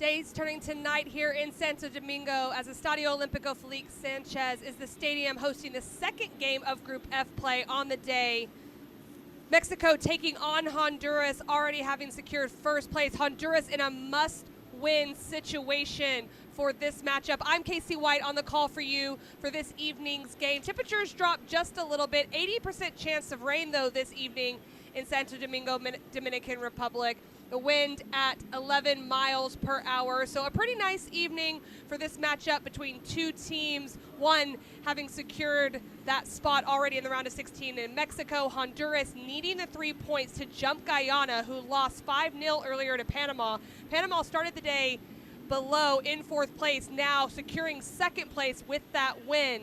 Days turning to night here in Santo Domingo as Estadio Olímpico Félix Sánchez is the stadium hosting the second game of Group F play on the day. Mexico taking on Honduras, already having secured first place. Honduras in a must-win situation for this matchup. I'm Casey White on the call for you for this evening's game. Temperatures dropped just a little bit. 80% chance of rain, though, this evening in Santo Domingo, Dominican Republic. The wind at 11 miles per hour. So a pretty nice evening for this matchup between two teams. One having secured that spot already in the round of 16 in Mexico. Honduras needing the 3 points to jump Guyana, who lost 5-0 earlier to Panama. Panama started the day below in fourth place, now securing second place with that win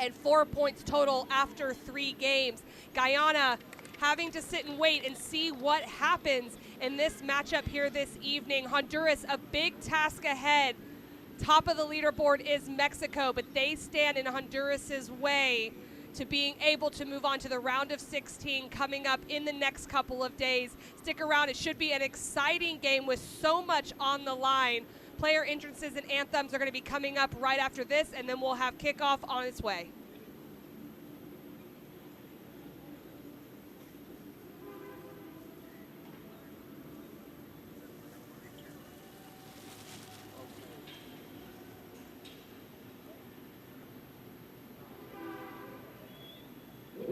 and 4 points total after 3 games. Guyana having to sit and wait and see what happens in this matchup here this evening. Honduras, a big task ahead. Top of the leaderboard is Mexico, but they stand in Honduras's way to being able to move on to the round of 16 coming up in the next couple of days. Stick around, it should be an exciting game with so much on the line. Player entrances and anthems are going to be coming up right after this, and then we'll have kickoff on its way.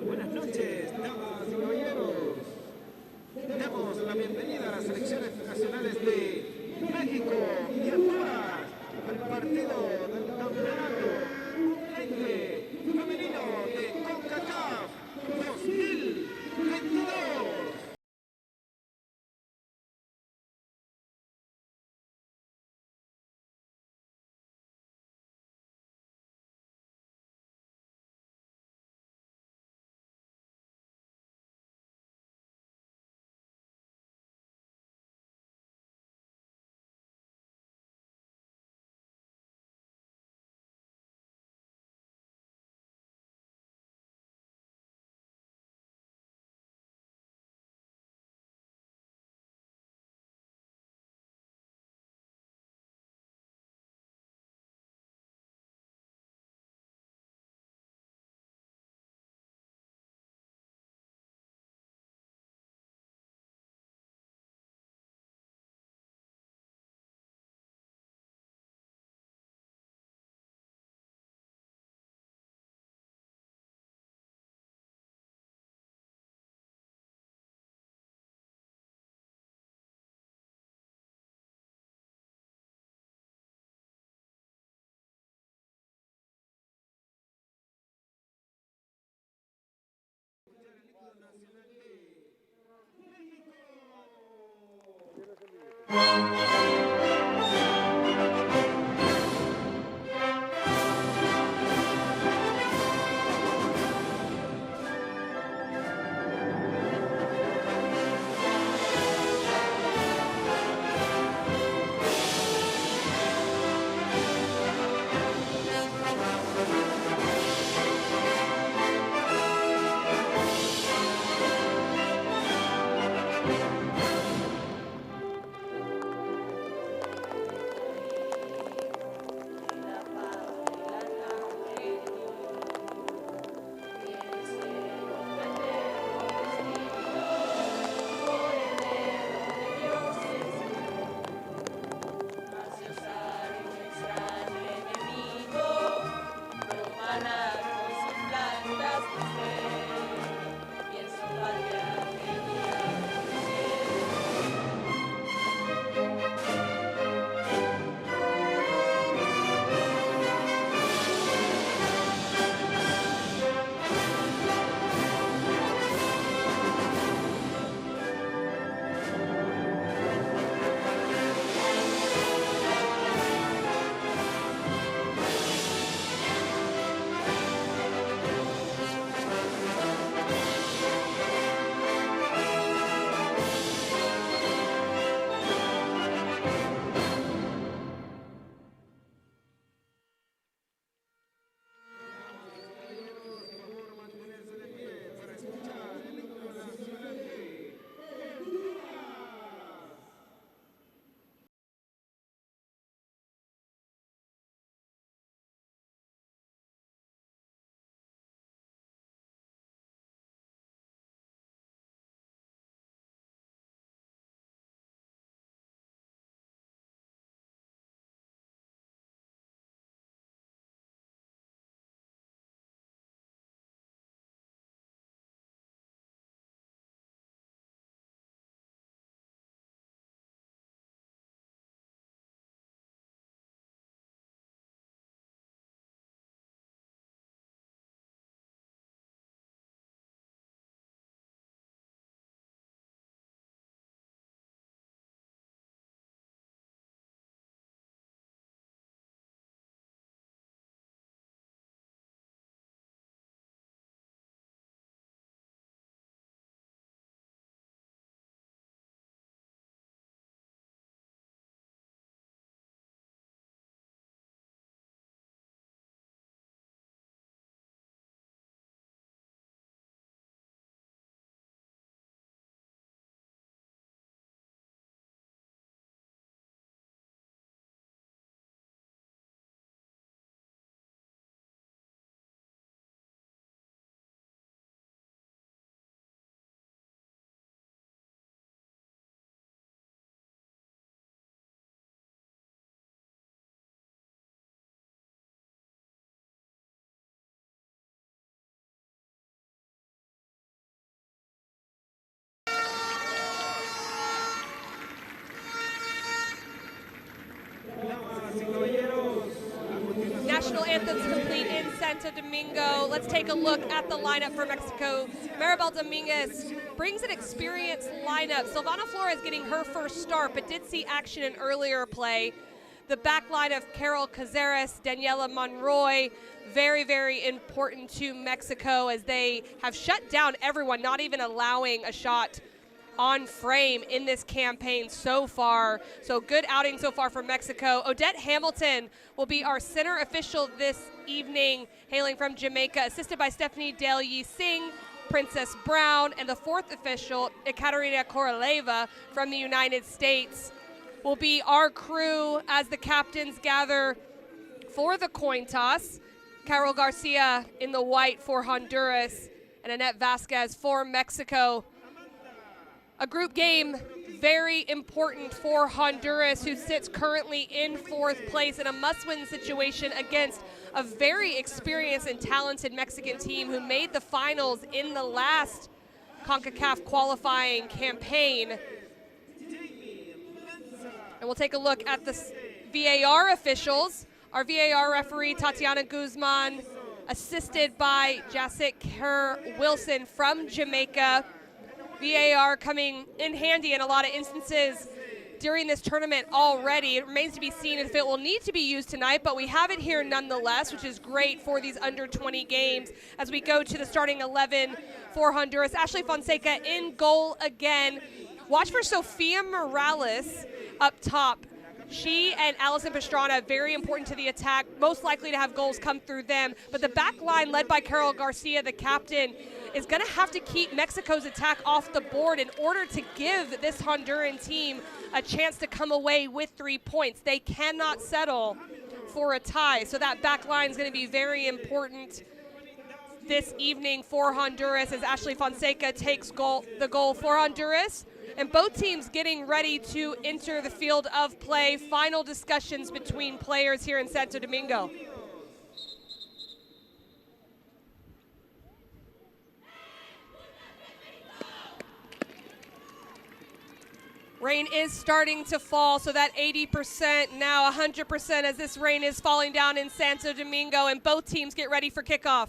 Buenas noches, damas y caballeros. Damos la bienvenida a las selecciones nacionales de México y Honduras al partido del campeonato femenino de Concacaf 2022. anthems complete in Santo Domingo. Let's take a look at the lineup for Mexico. Maribel Dominguez brings an experienced lineup. Silvana Flores getting her first start, but did see action in earlier play. The back line of Carol Cazares, Daniela Monroy, very, very important to Mexico as they have shut down everyone, not even allowing a shot on frame in this campaign so far. So good outing so far for Mexico. Odette Hamilton will be our center official this evening, hailing from Jamaica, assisted by Stephanie Dale Yi Singh, Princess Brown, and the fourth official, Ekaterina Koroleva from the United States, will be our crew as the captains gather for the coin toss. Carol Garcia in the white for Honduras, and Annette Vasquez for Mexico. A group game very important for Honduras, who sits currently in fourth place in a must-win situation against a very experienced and talented Mexican team who made the finals in the last Concacaf qualifying campaign. And we'll take a look at the VAR officials. Our VAR referee, Tatiana Guzman, assisted by Jacek Kerr-Wilson from Jamaica. VAR coming in handy in a lot of instances during this tournament already. It remains to be seen if it will need to be used tonight, but we have it here nonetheless, which is great for these under-20 games as we go to the starting 11 for Honduras. Ashley Fonseca in goal again. Watch for Sofia Morales up top. She and Allison Pastrana, very important to the attack, most likely to have goals come through them. But the back line, led by Carol Garcia, the captain, is going to have to keep Mexico's attack off the board in order to give this Honduran team a chance to come away with 3 points. They cannot settle for a tie. So that back line is going to be very important this evening for Honduras as Ashley Fonseca takes the goal for Honduras. And both teams getting ready to enter the field of play. Final discussions between players here in Santo Domingo. Rain is starting to fall, so that 80% now 100% as this rain is falling down in Santo Domingo, and both teams get ready for kickoff.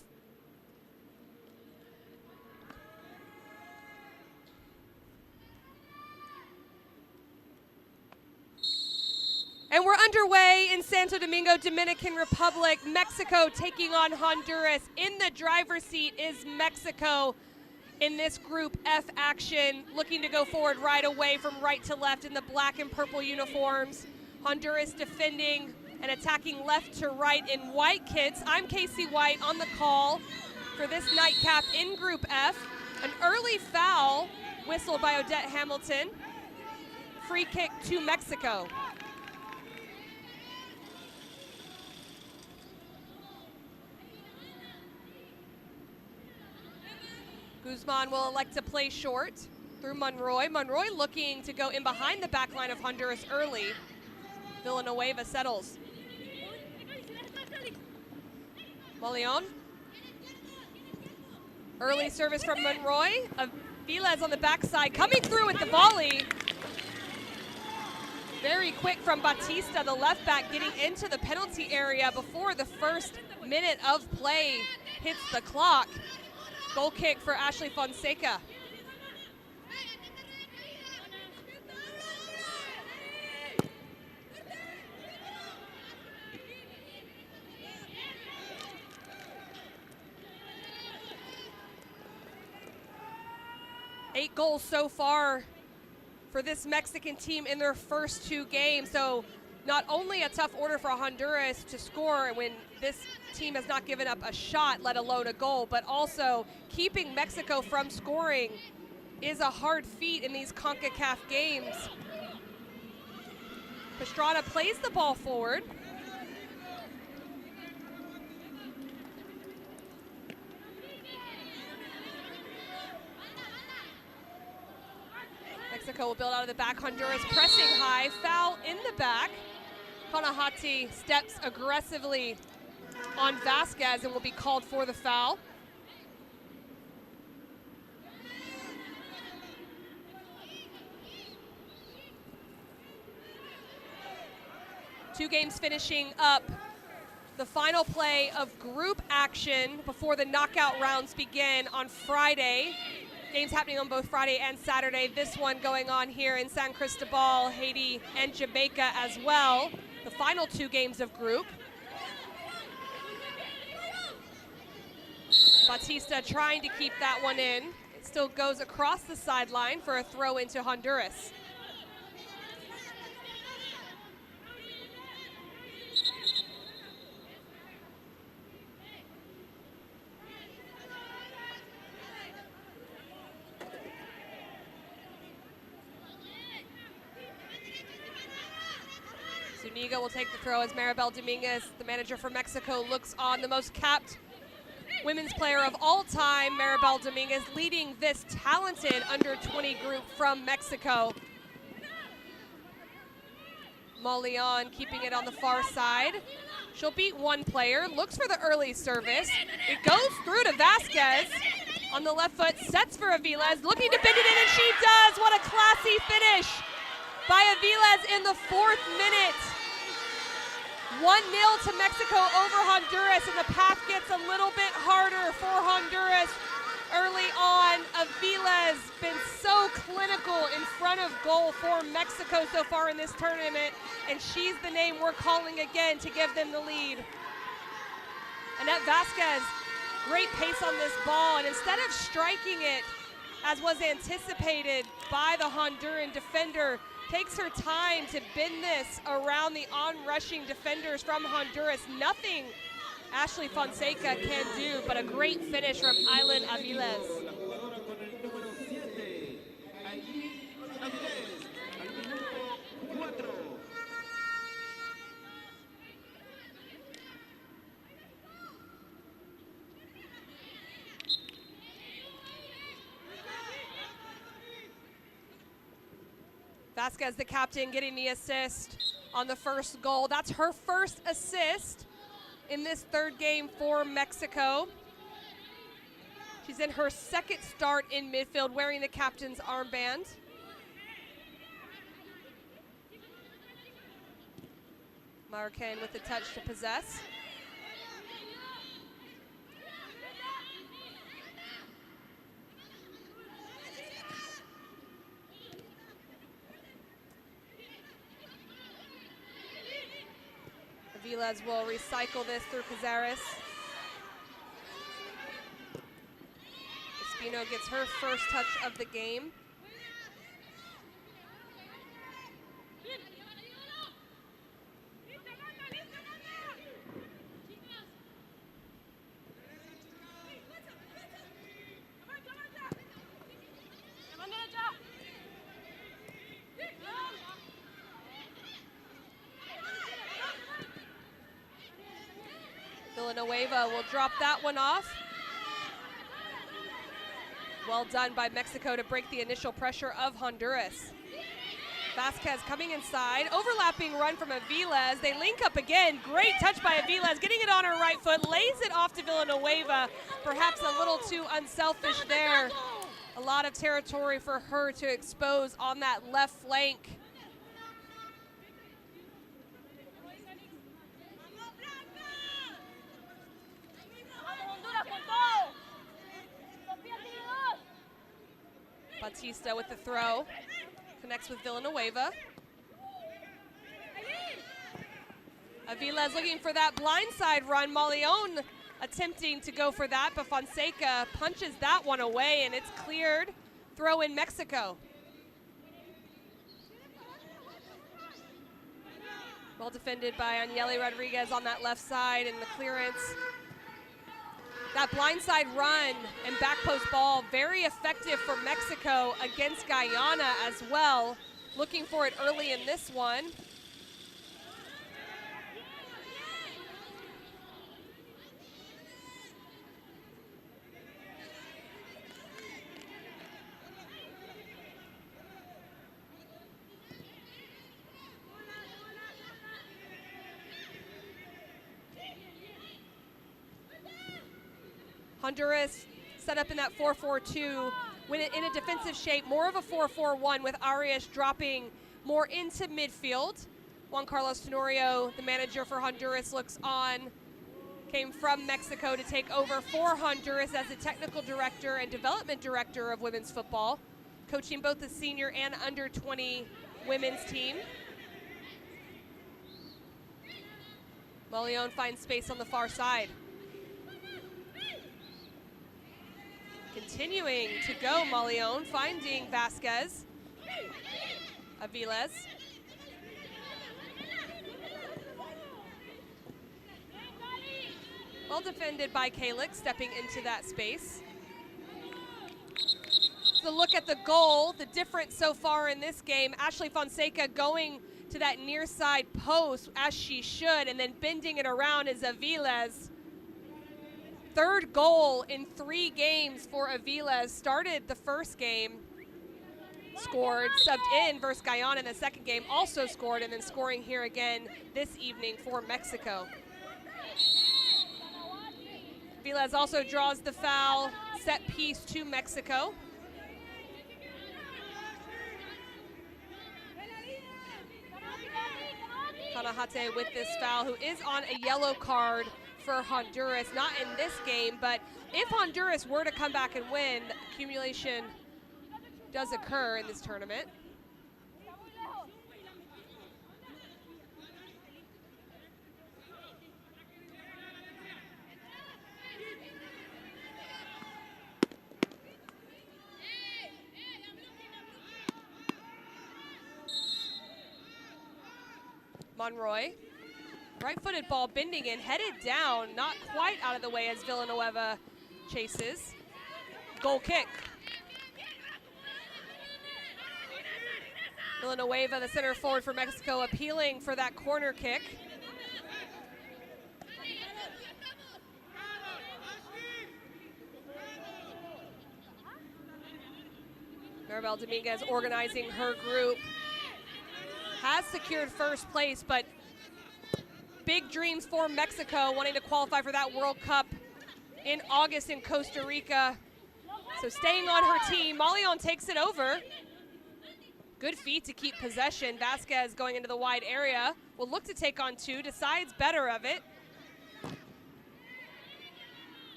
And we're underway in Santo Domingo, Dominican Republic. Mexico taking on Honduras. In the driver's seat is Mexico in this Group F action, looking to go forward right away from right to left in the black and purple uniforms. Honduras defending and attacking left to right in white kits. I'm Casey White on the call for this nightcap in Group F. An early foul whistled by Odette Hamilton. Free kick to Mexico. Guzman will elect to play short through Monroy. Monroy looking to go in behind the back line of Honduras early. Villanueva settles. Molion. Early service from Monroy. Aviles on the backside coming through with the volley. Very quick from Batista, the left back, getting into the penalty area before the first minute of play hits the clock. Goal kick for Ashley Fonseca. Eight goals so far for this Mexican team in their first 2 games. So not only a tough order for Honduras to score when this team has not given up a shot, let alone a goal, but also keeping Mexico from scoring is a hard feat in these CONCACAF games. Pastrana plays the ball forward. Mexico will build out of the back. Honduras pressing high. Foul in the back. Kanahati steps aggressively on Vasquez and will be called for the foul. Two games finishing up the final play of group action before the knockout rounds begin on Friday. Games happening on both Friday and Saturday. This one going on here in San Cristobal, Haiti, and Jamaica as well. The final 2 games of group. Batista trying to keep that one in. It still goes across the sideline for a throw into Honduras. Zuniga will take the throw as Maribel Dominguez, the manager for Mexico, looks on. The most capped women's player of all time, Maribel Dominguez, leading this talented under-20 group from Mexico. Mauleon keeping it on the far side. She'll beat one player, looks for the early service. It goes through to Vasquez on the left foot, sets for Aviles, looking to bend it in, and she does. What a classy finish by Aviles in the 4th minute. 1-0 to Mexico over Honduras, and the path gets a little bit harder for Honduras early on. Aviles been so clinical in front of goal for Mexico so far in this tournament, and she's the name we're calling again to give them the lead. Annette Vasquez, great pace on this ball, and instead of striking it as was anticipated by the Honduran defender, takes her time to bend this around the on-rushing defenders from Honduras. Nothing Ashley Fonseca can do, but a great finish from Aylen Aviles. Vasquez, the captain, getting the assist on the first goal. That's her first assist in this 3rd game for Mexico. She's in her 2nd start in midfield, wearing the captain's armband. Marroquin with the touch to possess. Aviles will recycle this through Cazares. Espino gets her first touch of the game. Villanueva will drop that one off. Well done by Mexico to break the initial pressure of Honduras. Vasquez coming inside, overlapping run from Aviles. They link up again. Great touch by Aviles, getting it on her right foot, lays it off to Villanueva. Perhaps a little too unselfish there. A lot of territory for her to expose on that left flank. Batista with the throw, connects with Villanueva. Aviles looking for that blindside run. Mauleon attempting to go for that, but Fonseca punches that one away, and it's cleared. Throw in Mexico. Well defended by Anieli Rodriguez on that left side, and the clearance. That blindside run and back post ball, very effective for Mexico against Guyana as well. Looking for it early in this one. Honduras set up in that 4-4-2, in a defensive shape, more of a 4-4-1 with Arias dropping more into midfield. Juan Carlos Tenorio, the manager for Honduras, looks on. came from Mexico to take over for Honduras as the technical director and development director of women's football, coaching both the senior and under-20 women's team. Malion finds space on the far side. Continuing to go, Malion, finding Vasquez. Aviles. Well defended by Félix, stepping into that space. So look at the goal, the difference so far in this game. Ashley Fonseca going to that near side post as she should, and then bending it around is Aviles. Third goal in 3 games for Aviles. Started the first game, scored, subbed in versus Guyana in the second game, also scored, and then scoring here again this evening for Mexico. Aviles also draws the foul, set piece to Mexico. Kanahate with this foul, who is on a yellow card for Honduras, not in this game, but if Honduras were to come back and win, accumulation does occur in this tournament. Monroy, right-footed ball bending in, headed down, not quite out of the way as Villanueva chases. Goal kick. Villanueva, the center forward for Mexico, appealing for that corner kick. Maribel Dominguez organizing her group. Has secured first place, but big dreams for Mexico, wanting to qualify for that World Cup in August in Costa Rica. So staying on her team, Malion takes it over. Good feat to keep possession. Vasquez going into the wide area. Will look to take on 2, decides better of it.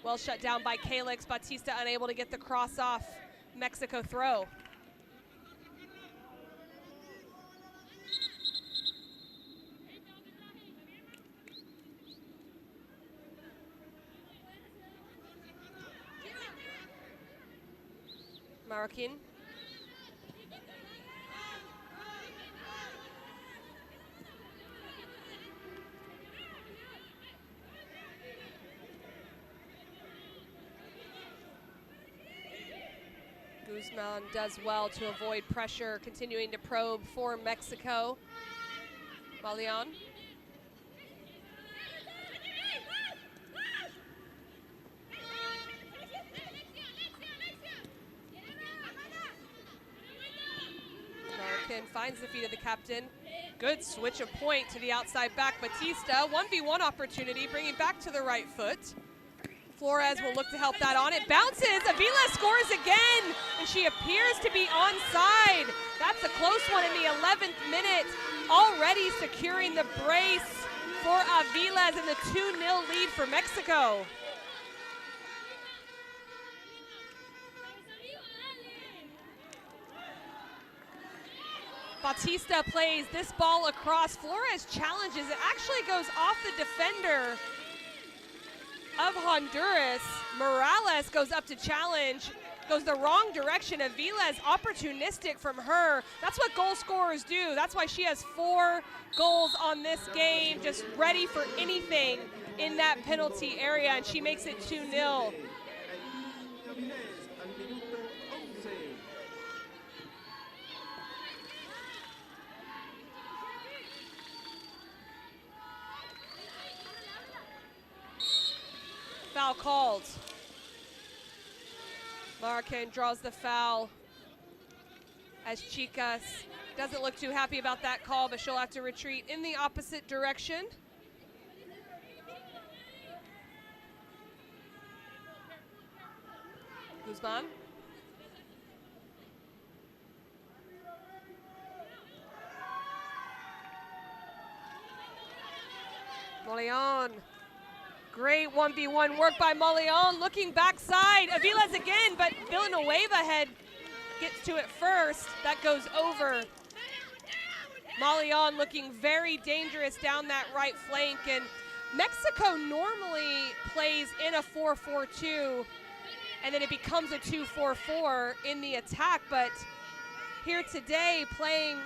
Well shut down by Félix. Batista unable to get the cross off. Mexico throw. Marroquin. Guzman does well to avoid pressure, continuing to probe for Mexico. Malion. Finds the feet of the captain. Good switch of point to the outside back. Batista, 1v1 opportunity, bringing back to the right foot. Flores will look to help that on. It bounces, Aviles scores again, and she appears to be onside. That's a close one in the 11th minute, already securing the brace for Aviles and the 2-0 lead for Mexico. Batista plays this ball across. Flores challenges. It actually goes off the defender of Honduras. Morales goes up to challenge. Goes the wrong direction. Aviles opportunistic from her. That's what goal scorers do. That's why she has 4 goals on this game. Just ready for anything in that penalty area, and she makes it 2-0. Foul called. Marroquin draws the foul as Chicas doesn't look too happy about that call, but she'll have to retreat in the opposite direction. Guzman. Malion Great 1v1 work by Mauleon, looking backside. Aviles again, but Villanueva head gets to it first. That goes over. Mauleon looking very dangerous down that right flank, and Mexico normally plays in a 4-4-2, and then it becomes a 2-4-4 in the attack, but here today playing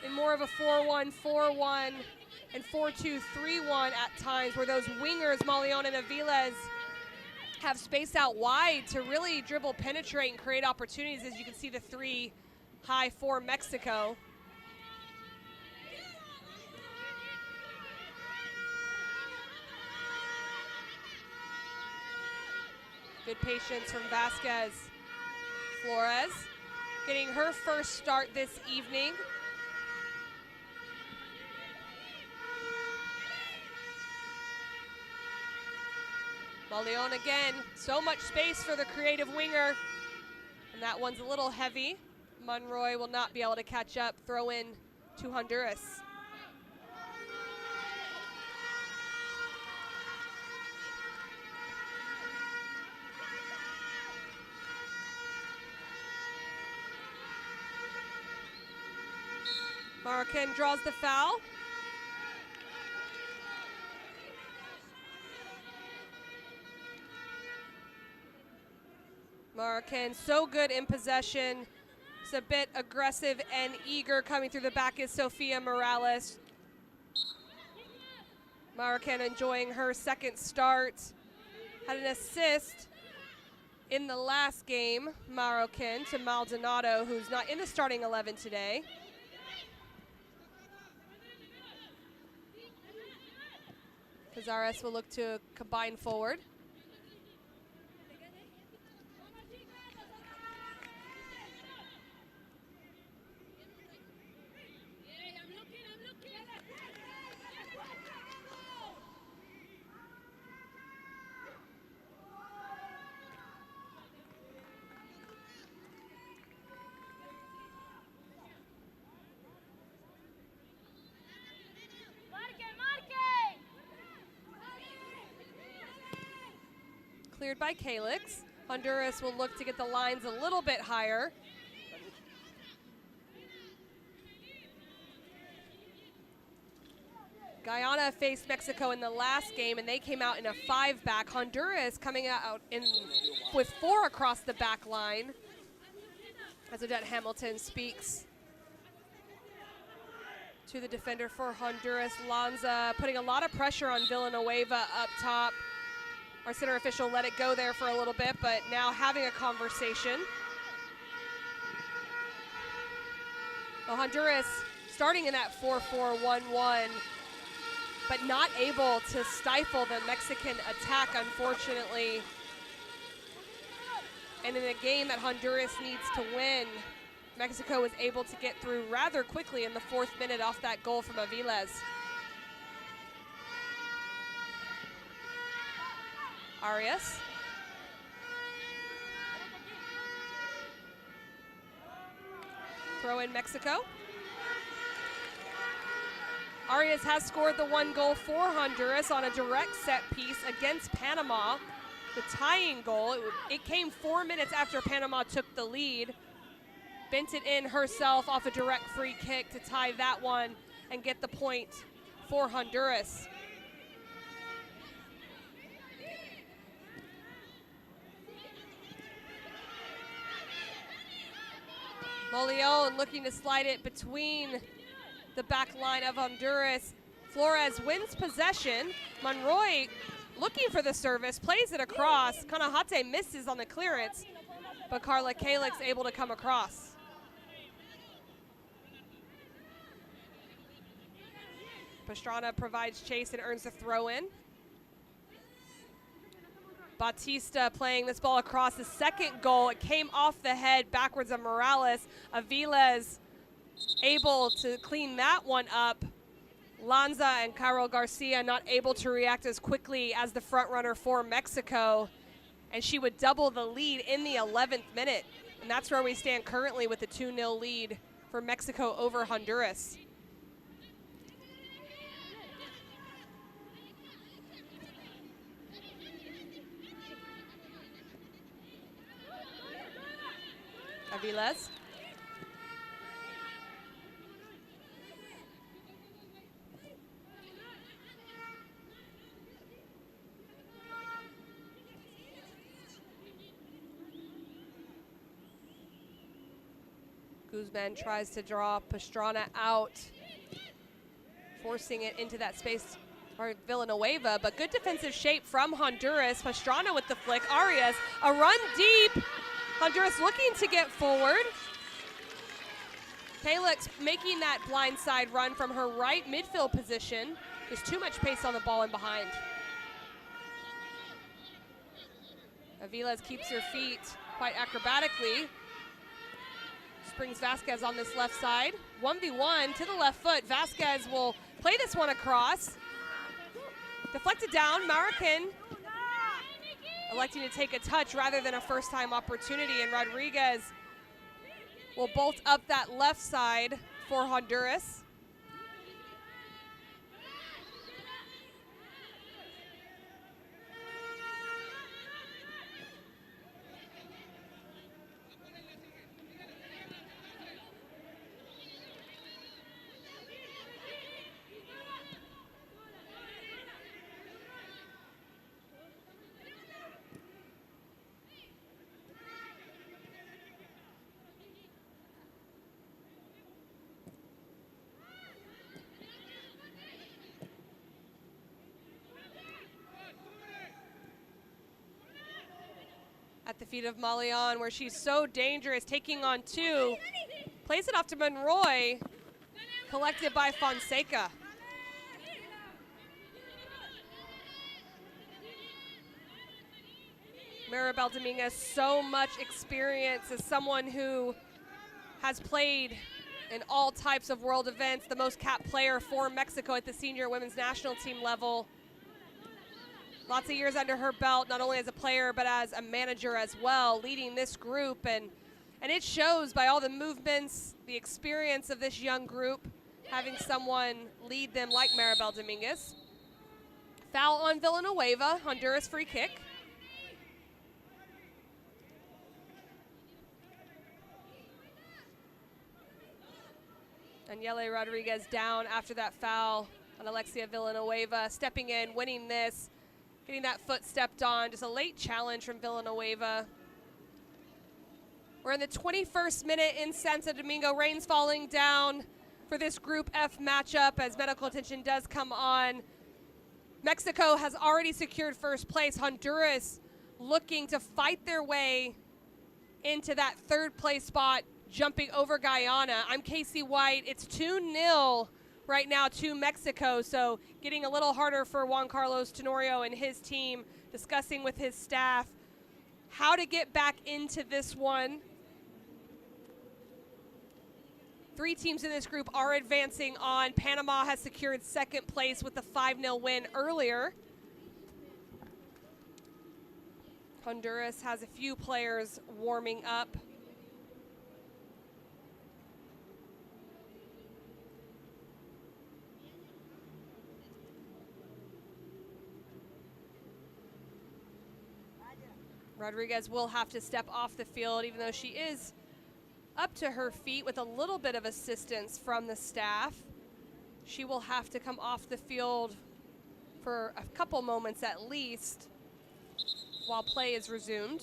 in more of a 4-1-4-1 and 4-2-3-1 at times, where those wingers, Mauleon and Aviles, have space out wide to really dribble, penetrate, and create opportunities, as you can see the 3 high for Mexico. Good patience from Vasquez. Flores getting her first start this evening. Mauleon again, so much space for the creative winger, and that one's a little heavy. Monroy will not be able to catch up, throw in to Honduras. Marroquin draws the foul. Marroquin so good in possession. It's a bit aggressive and eager. Coming through the back is Sofia Morales. Marroquin enjoying her second start. Had an assist in the last game, Marroquin, to Maldonado, who's not in the starting 11 today. Cazares will look to combine forward. Cleared by Félix. Honduras will look to get the lines a little bit higher. Guyana faced Mexico in the last game, and they came out in a 5-back. Honduras coming out with 4 across the back line, as Odette Hamilton speaks to the defender for Honduras. Lanza putting a lot of pressure on Villanueva up top. Our center official let it go there for a little bit, but now having a conversation. Well, Honduras starting in that 4-4-1-1, but not able to stifle the Mexican attack, unfortunately. And in a game that Honduras needs to win, Mexico was able to get through rather quickly in the 4th minute off that goal from Aviles. Arias. Throw in Mexico. Arias has scored the 1 goal for Honduras on a direct set piece against Panama. The tying goal, it came 4 minutes after Panama took the lead. Bent it in herself off a direct free kick to tie that one and get the point for Honduras. Mauleon looking to slide it between the back line of Honduras. Flores wins possession. Monroy looking for the service, plays it across. Kanahate misses on the clearance, but Carla Félix able to come across. Pastrana provides chase and earns the throw in. Batista playing this ball across. The second goal, it came off the head backwards of Morales. Aviles able to clean that one up. Lanza and Carol Garcia not able to react as quickly as the front runner for Mexico, and she would double the lead in the 11th minute. And that's where we stand currently with a 2-0 lead for Mexico over Honduras. Aviles. Guzman tries to draw Pastrana out, forcing it into that space for Villanueva, but good defensive shape from Honduras. Pastrana with the flick. Arias, a run deep. Honduras looking to get forward. Félix making that blindside run from her right midfield position. There's too much pace on the ball and behind. Aviles keeps her feet quite acrobatically. Brings Vasquez on this left side. 1v1 to the left foot. Vasquez will play this one across. Deflected down. Marroquin electing to take a touch rather than a first-time opportunity, and Rodriguez will bolt up that left side for Honduras. At the feet of Malian, where she's so dangerous, taking on two. Plays it off to Monroy, collected by Fonseca. Maribel Dominguez, so much experience as someone who has played in all types of world events, the most capped player for Mexico at the senior women's national team level. Lots of years under her belt, not only as a player, but as a manager as well, leading this group. And it shows by all the movements, the experience of this young group, having someone lead them like Maribel Dominguez. Foul on Villanueva, Honduras free kick. Daniele Rodriguez down after that foul on Alexia Villanueva, stepping in, winning this. Getting that foot stepped on, just a late challenge from Villanueva. We're in the 21st minute in Santo Domingo. Rain's falling down for this Group F matchup as medical attention does come on. Mexico has already secured first place. Honduras looking to fight their way into that third place spot, jumping over Guyana. I'm Casey White. It's 2-0. Right now to Mexico, so getting a little harder for Juan Carlos Tenorio and his team, discussing with his staff how to get back into this one. 3 teams in this group are advancing on. Panama has secured second place with the 5-0 win earlier. Honduras has a few players warming up. Rodriguez will have to step off the field, even though she is up to her feet with a little bit of assistance from the staff. She will have to come off the field for a couple moments at least while play is resumed.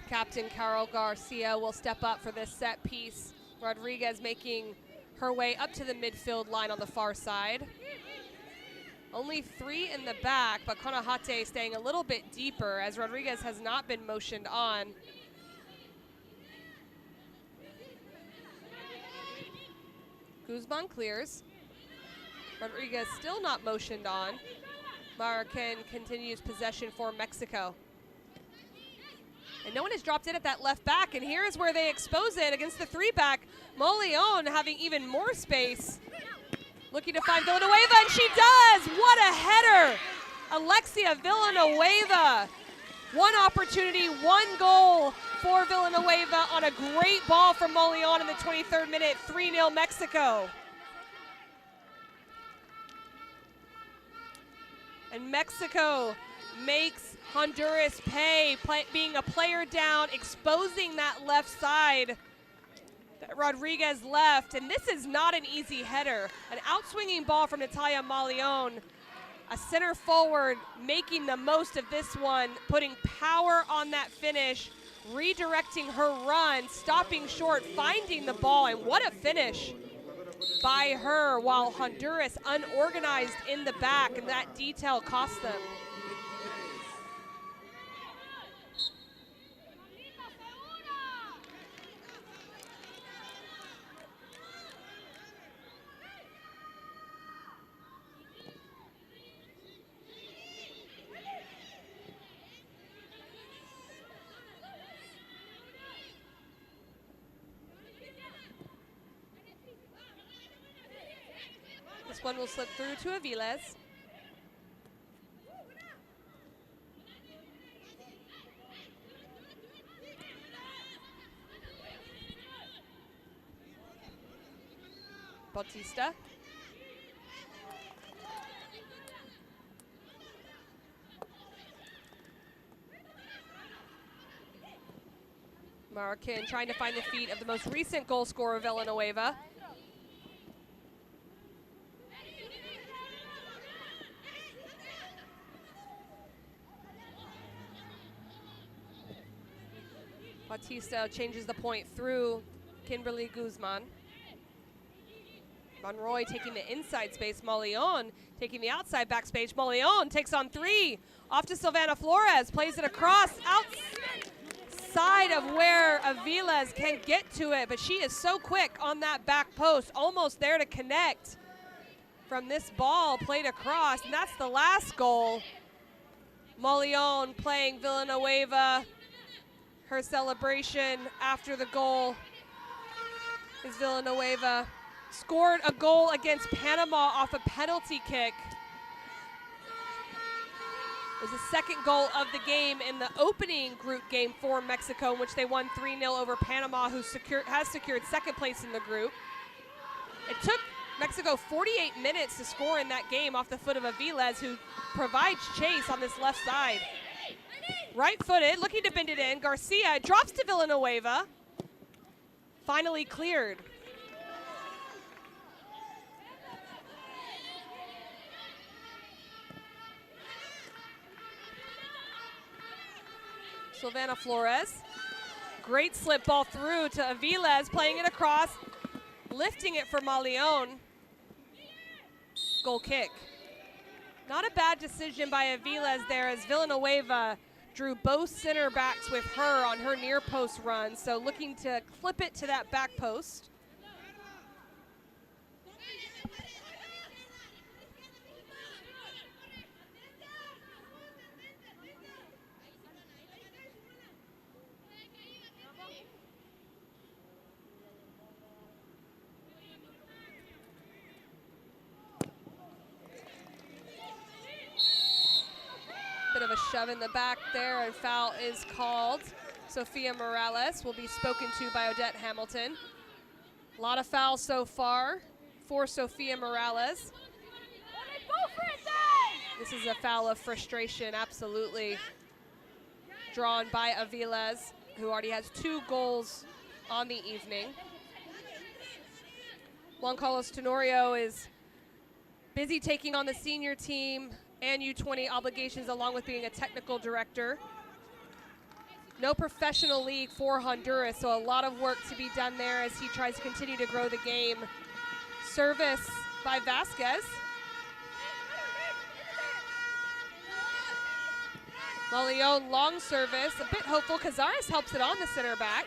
Captain Carol Garcia will step up for this set piece. Rodriguez making her way up to the midfield line on the far side. Only 3 in the back, but Konahate staying a little bit deeper as Rodriguez has not been motioned on. Guzman clears. Rodriguez still not motioned on. Marroquin continues possession for Mexico. And no one has dropped in at that left back, and here is where they expose it against the 3-back. Molion having even more space. Looking to find Villanueva, and she does! What a header! Alexia Villanueva One opportunity, one goal for Villanueva on a great ball from Molion in the 23rd minute, 3-0 Mexico. And Mexico makes Honduras pay, being a player down, exposing that left side that Rodriguez left. And this is not an easy header. An outswinging ball from Natalia Molion, a center forward making the most of this one, putting power on that finish, redirecting her run, stopping short, finding the ball, and what a finish by her, while Honduras unorganized in the back, and that detail cost them. This one will slip through to Aviles. Bautista. Marroquin trying to find the feet of the most recent goal scorer, Villanueva. Bautista changes the point through Kimberly Guzman. Monroy taking the inside space. Molion taking the outside back space. Molion takes on 3. Off to Silvana Flores. Plays it across outside of where Aviles can get to it. But she is so quick on that back post. Almost there to connect from this ball played across. And that's the last goal. Molion playing Villanueva. Her celebration after the goal is Villanueva. Scored a goal against Panama off a penalty kick. It was the second goal of the game in the opening group game for Mexico, in which they won 3-0 over Panama, who has secured second place in the group. It took Mexico 48 minutes to score in that game off the foot of Aviles, who provides chase on this left side. Right-footed, looking to bend it in. Garcia drops to Villanueva. Finally cleared. Silvana Flores. Great slip ball through to Aviles, playing it across, lifting it for Molion. Goal kick. Not a bad decision by Aviles there, as Villanueva drew both center backs with her on her near post run, so looking to clip it to that back post. Bit of a shove in the back there, and foul is called. Sofia Morales will be spoken to by Odette Hamilton. A lot of fouls so far for Sofia Morales. This is a foul of frustration, absolutely, drawn by Aviles, who already has 2 goals on the evening. Juan Carlos Tenorio is busy taking on the senior team and U20 obligations, along with being a technical director. No professional league for Honduras, so a lot of work to be done there as he tries to continue to grow the game. Service by Vasquez. Molion, long service, a bit hopeful. Cazares helps it on the center back.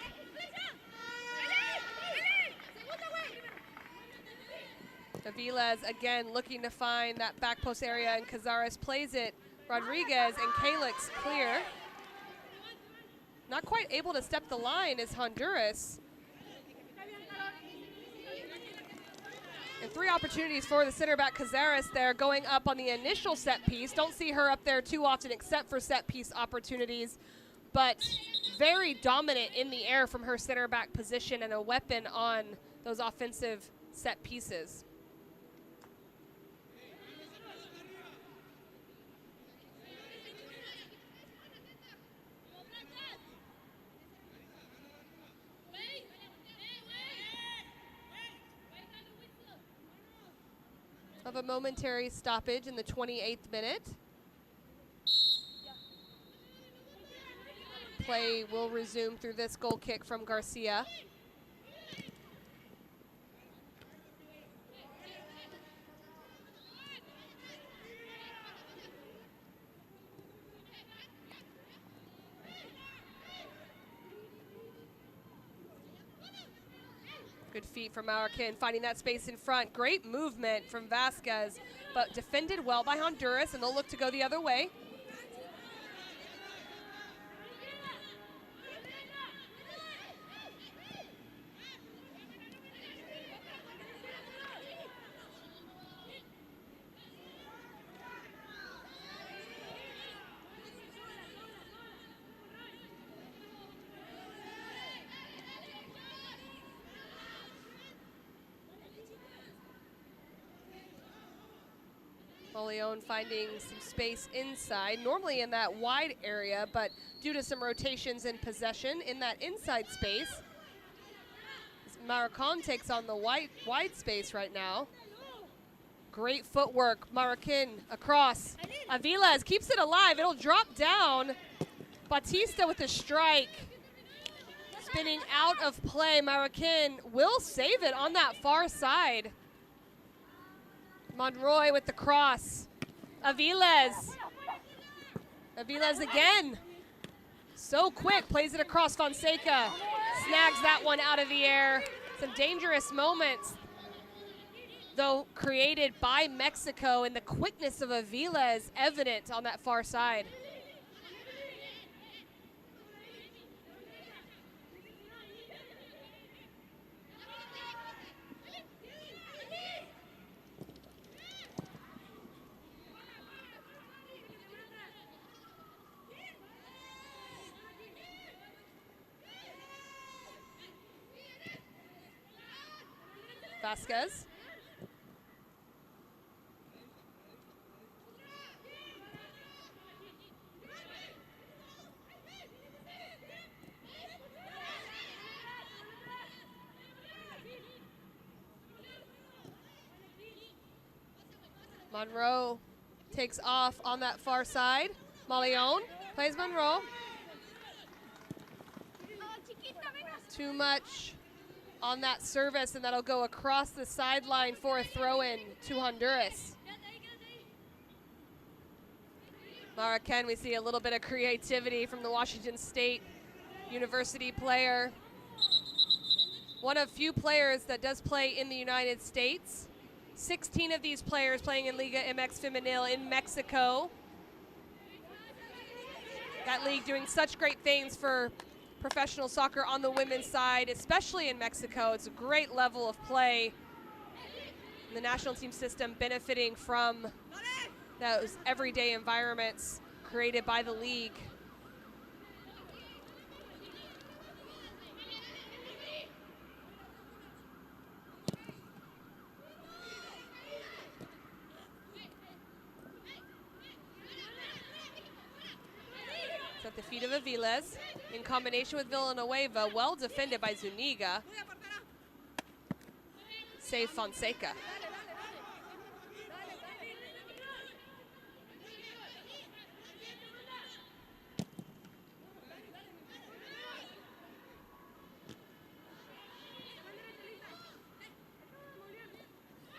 Aviles again looking to find that back post area, and Cazares plays it. Rodriguez and Calix clear. Not quite able to step the line is Honduras. And 3 opportunities for the center back Cazares there, going up on the initial set piece. Don't see her up there too often except for set piece opportunities, but very dominant in the air from her center back position and a weapon on those offensive set pieces. Of a momentary stoppage in the 28th minute. Play will resume through this goal kick from Garcia. Good feet from Marroquin, finding that space in front. Great movement from Vasquez, but defended well by Honduras, and they'll look to go the other way. Leon finding some space inside, normally in that wide area, but due to some rotations in possession in that inside space, Marroquin takes on the wide space right now. Great footwork, Marroquin across. Aviles keeps it alive, it'll drop down. Batista with the strike. Spinning out of play, Marroquin will save it on that far side. Monroy with the cross. Aviles. Aviles again. So quick, plays it across Fonseca. Snags that one out of the air. Some dangerous moments, though, created by Mexico, and the quickness of Aviles evident on that far side. Vasquez. Monroe takes off on that far side. Maleon plays Monroe. Too much on that service, and that'll go across the sideline for a throw-in to Honduras. Marroquin, we see a little bit of creativity from the Washington State University player. One of few players that does play in the United States. 16 of these players playing in Liga MX Femenil in Mexico. That league doing such great things for professional soccer on the women's side, especially in Mexico. It's a great level of play. And the national team system benefiting from those everyday environments created by the league. It's at the feet of Aviles in combination with Villanueva, well defended by Zuniga. Save Fonseca.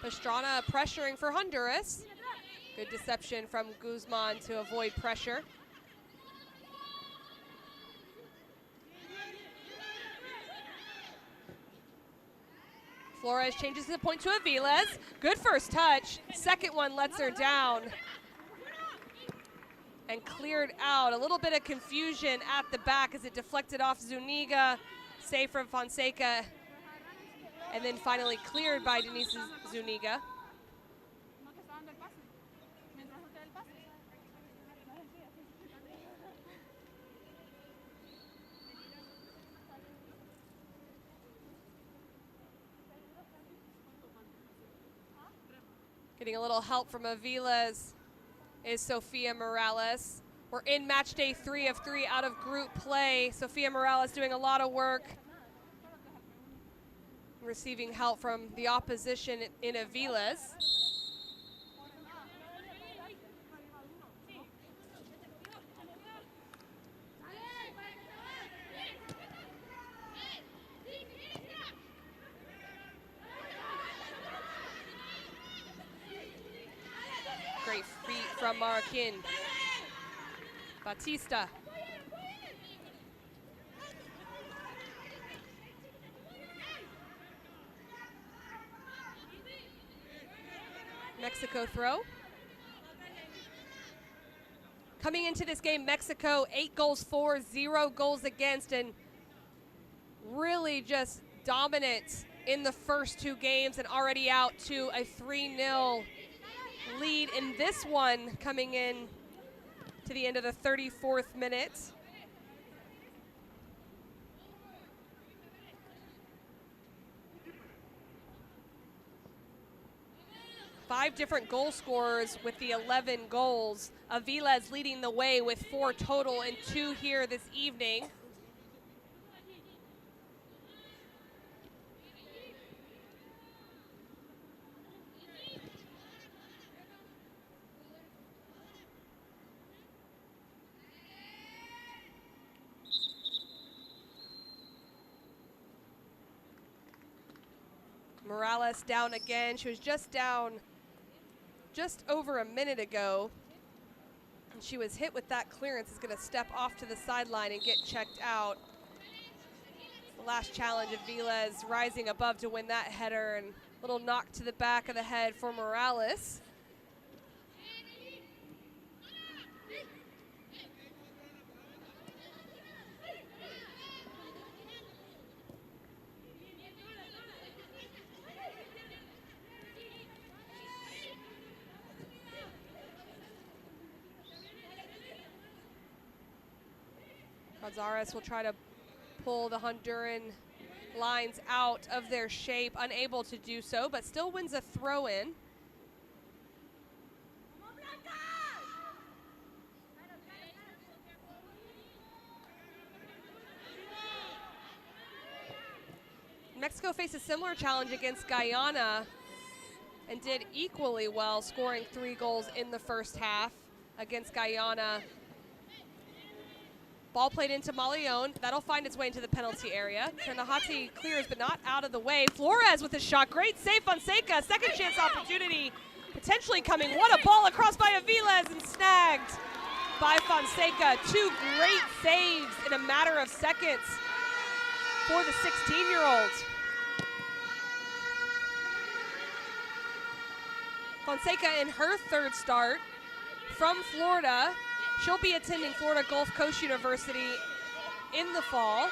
Pastrana pressuring for Honduras. Good deception from Guzman to avoid pressure. Flores changes the point to Aviles. Good first touch. Second one lets her down. And cleared out. A little bit of confusion at the back as it deflected off Zuniga. Save from Fonseca. and then finally cleared by Denise Zuniga. Getting a little help from Aviles is Sofia Morales. We're in match day 3 of 3 out of group play. Sofia Morales doing a lot of work, receiving help from the opposition in Aviles. Great feet from Marroquin. Batista. Mexico throw. Coming into this game, Mexico 8 goals for, 0 goals against, and really just dominant in the first 2 games and already out to a 3-0 lead in this one, coming in to the end of the 34th minute. Five different goal scorers with the 11 goals. Aviles leading the way with 4 total and 2 here this evening. Morales down again. She was just down just over a minute ago. And she was hit with that clearance. Is going to step off to the sideline and get checked out. The last challenge of Aviles rising above to win that header, and a little knock to the back of the head for Morales. Gonzalez will try to pull the Honduran lines out of their shape, unable to do so, but still wins a throw-in. Mexico faced a similar challenge against Guyana and did equally well, scoring 3 goals in the first half against Guyana. Ball played into Malion. That'll find its way into the penalty area. Ternahati clears, but not out of the way. Flores with a shot. Great save, Fonseca. Second chance opportunity potentially coming. What a ball across by Aviles and snagged by Fonseca. 2 great saves in a matter of seconds for the 16-year-old. Fonseca in her 3rd start from Florida. She'll be attending Florida Gulf Coast University in the fall.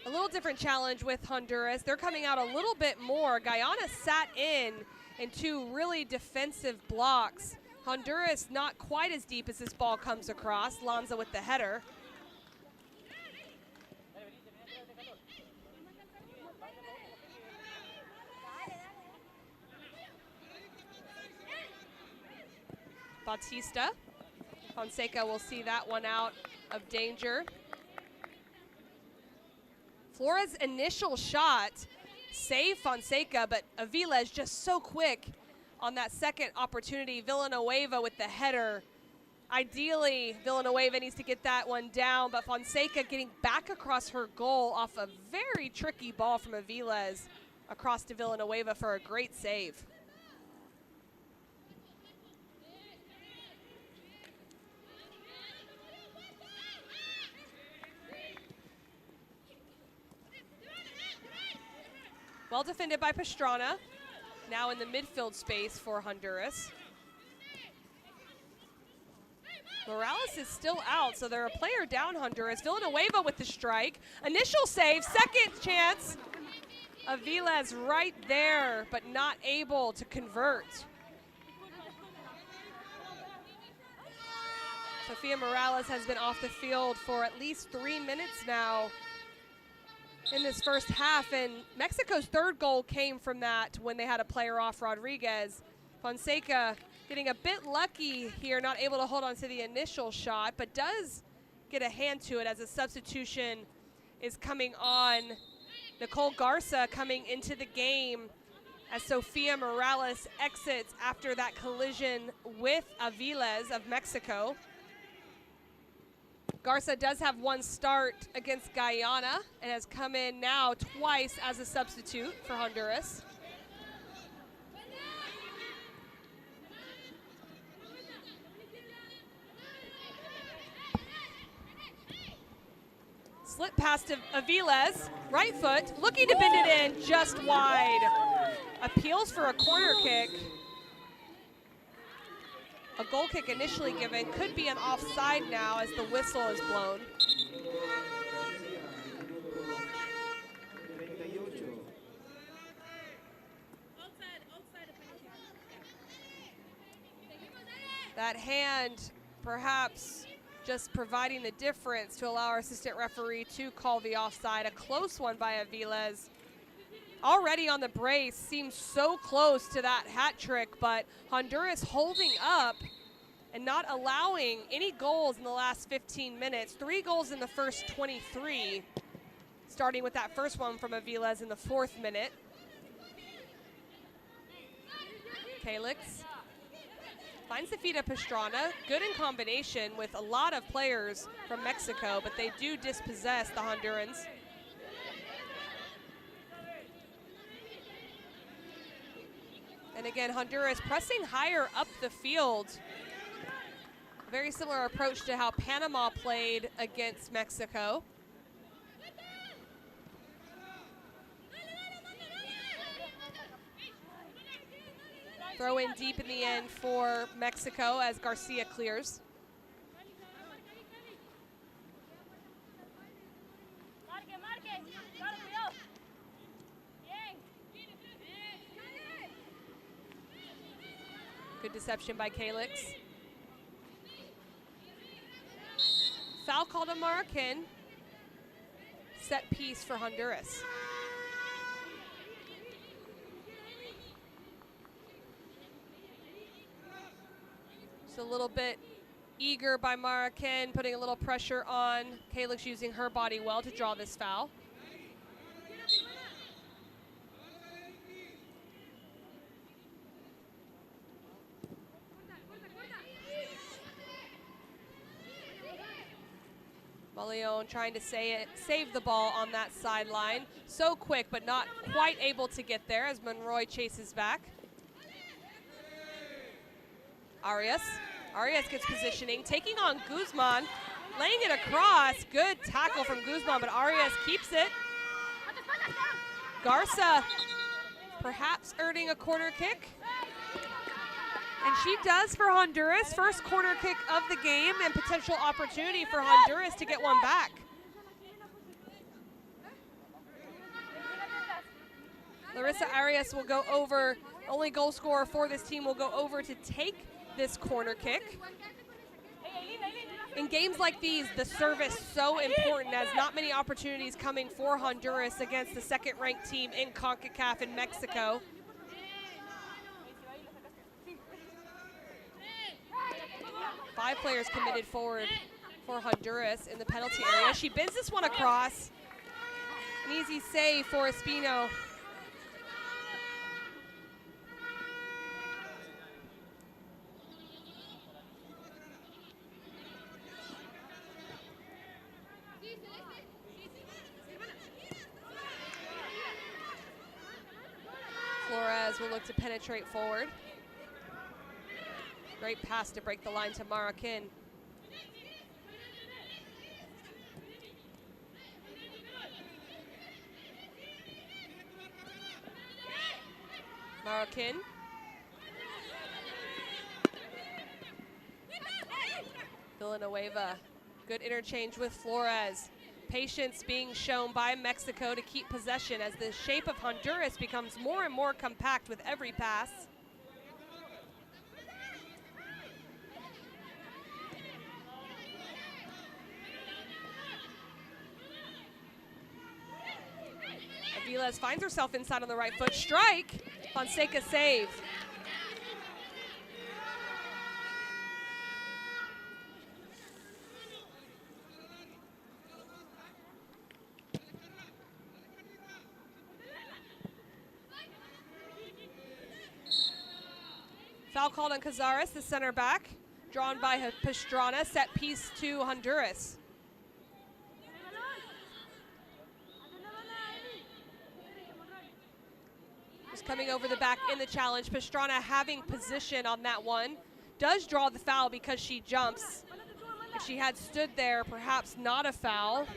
A little different challenge with Honduras. They're coming out a little bit more. Guyana sat in 2 really defensive blocks. Honduras not quite as deep as this ball comes across. Lanza with the header. Batista. Fonseca will see that one out of danger. Flores' initial shot saved Fonseca, but Aviles just so quick on that second opportunity. Villanueva with the header. Ideally, Villanueva needs to get that one down, but Fonseca getting back across her goal off a very tricky ball from Aviles across to Villanueva for a great save. Well defended by Pastrana, now in the midfield space for Honduras. Morales is still out, so they're a player down, Honduras. Villanueva with the strike. Initial save, second chance. Aviles right there, but not able to convert. Sofia Morales has been off the field for at least 3 minutes now in this first half, and Mexico's third goal came from that when they had a player off, Rodriguez. Fonseca getting a bit lucky here, not able to hold on to the initial shot, but does get a hand to it as a substitution is coming on. Nicole Garza coming into the game as Sofia Morales exits after that collision with Aviles of Mexico. Garza does have one start against Guyana and has come in now twice as a substitute for Honduras. Slip past Aviles, right foot, looking to bend it in just wide. Appeals for a corner kick. A goal kick initially given, could be an offside now as the whistle is blown. That hand perhaps just providing the difference to allow our assistant referee to call the offside. A close one by Aviles. Already on the brace, seems so close to that hat trick, but Honduras holding up and not allowing any goals in the last 15 minutes. 3 goals in the first 23, starting with that first one from Aviles in the 4th minute. Félix finds the feet of Pastrana. Good in combination with a lot of players from Mexico, but they do dispossess the Hondurans. And again, Honduras pressing higher up the field. Very similar approach to how Panama played against Mexico. Throw in deep in the end for Mexico as Garcia clears. Good deception by Félix. Foul called on Marroquin. Set piece for Honduras. Just a little bit eager by Marroquin, putting a little pressure on. Félix using her body well to draw this foul. Leon trying to save the ball on that sideline. So quick, but not quite able to get there as Monroy chases back. Arias gets positioning, taking on Guzman, laying it across. Good tackle from Guzman, but Arias keeps it. Garza perhaps earning a corner kick. And she does for Honduras. First corner kick of the game and potential opportunity for Honduras to get one back. Larissa Arias will go over, only goal scorer for this team, will go over to take this corner kick. In games like these, the service so important as not many opportunities coming for Honduras against the second-ranked team in Concacaf in Mexico. Five players committed forward for Honduras in the penalty area. She bends this one across. An easy save for Espino. Flores will look to penetrate forward. Great pass to break the line to Marroquin. Villanueva, good interchange with Flores. Patience being shown by Mexico to keep possession as the shape of Honduras becomes more and more compact with every pass. Aviles finds herself inside on the right foot. Strike, Fonseca save. Foul called on Cazares, the center back, drawn by Pastrana, set piece to Honduras. Just coming over the back in the challenge, Pastrana having position on that one. Does draw the foul because she jumps. If she had stood there, perhaps not a foul.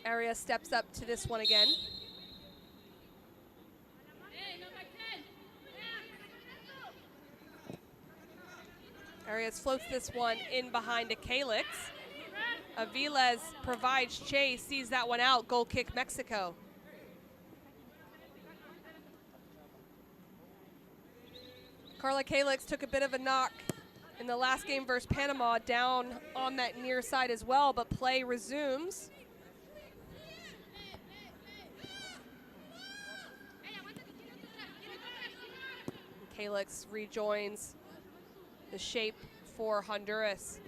Arias steps up to this one again. Arias floats this one in behind to Calix. Aviles provides chase, sees that one out, goal kick Mexico. Carla Calix took a bit of a knock in the last game versus Panama, down on that near side as well, but play resumes. Calix rejoins the shape for Honduras.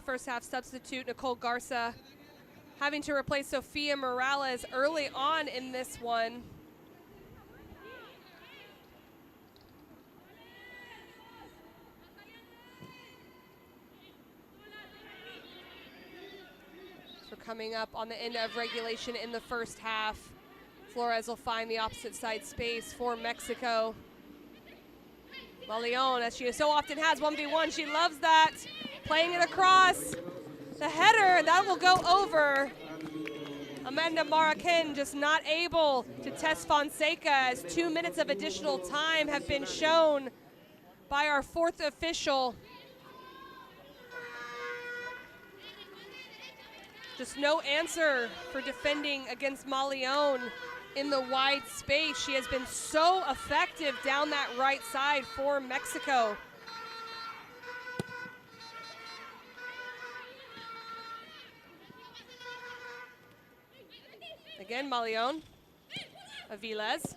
First half substitute Nicole Garza having to replace Sofia Morales early on in this one. So coming up on the end of regulation in the first half, Flores will find the opposite side space for Mexico. Leon, as she so often has, 1v1, she loves that. Playing it across, the header, that will go over. Amanda Marroquin just not able to test Fonseca as 2 minutes of additional time have been shown by our fourth official. Just no answer for defending against Malion in the wide space. She has been so effective down that right side for Mexico. Again, Malion. Aviles.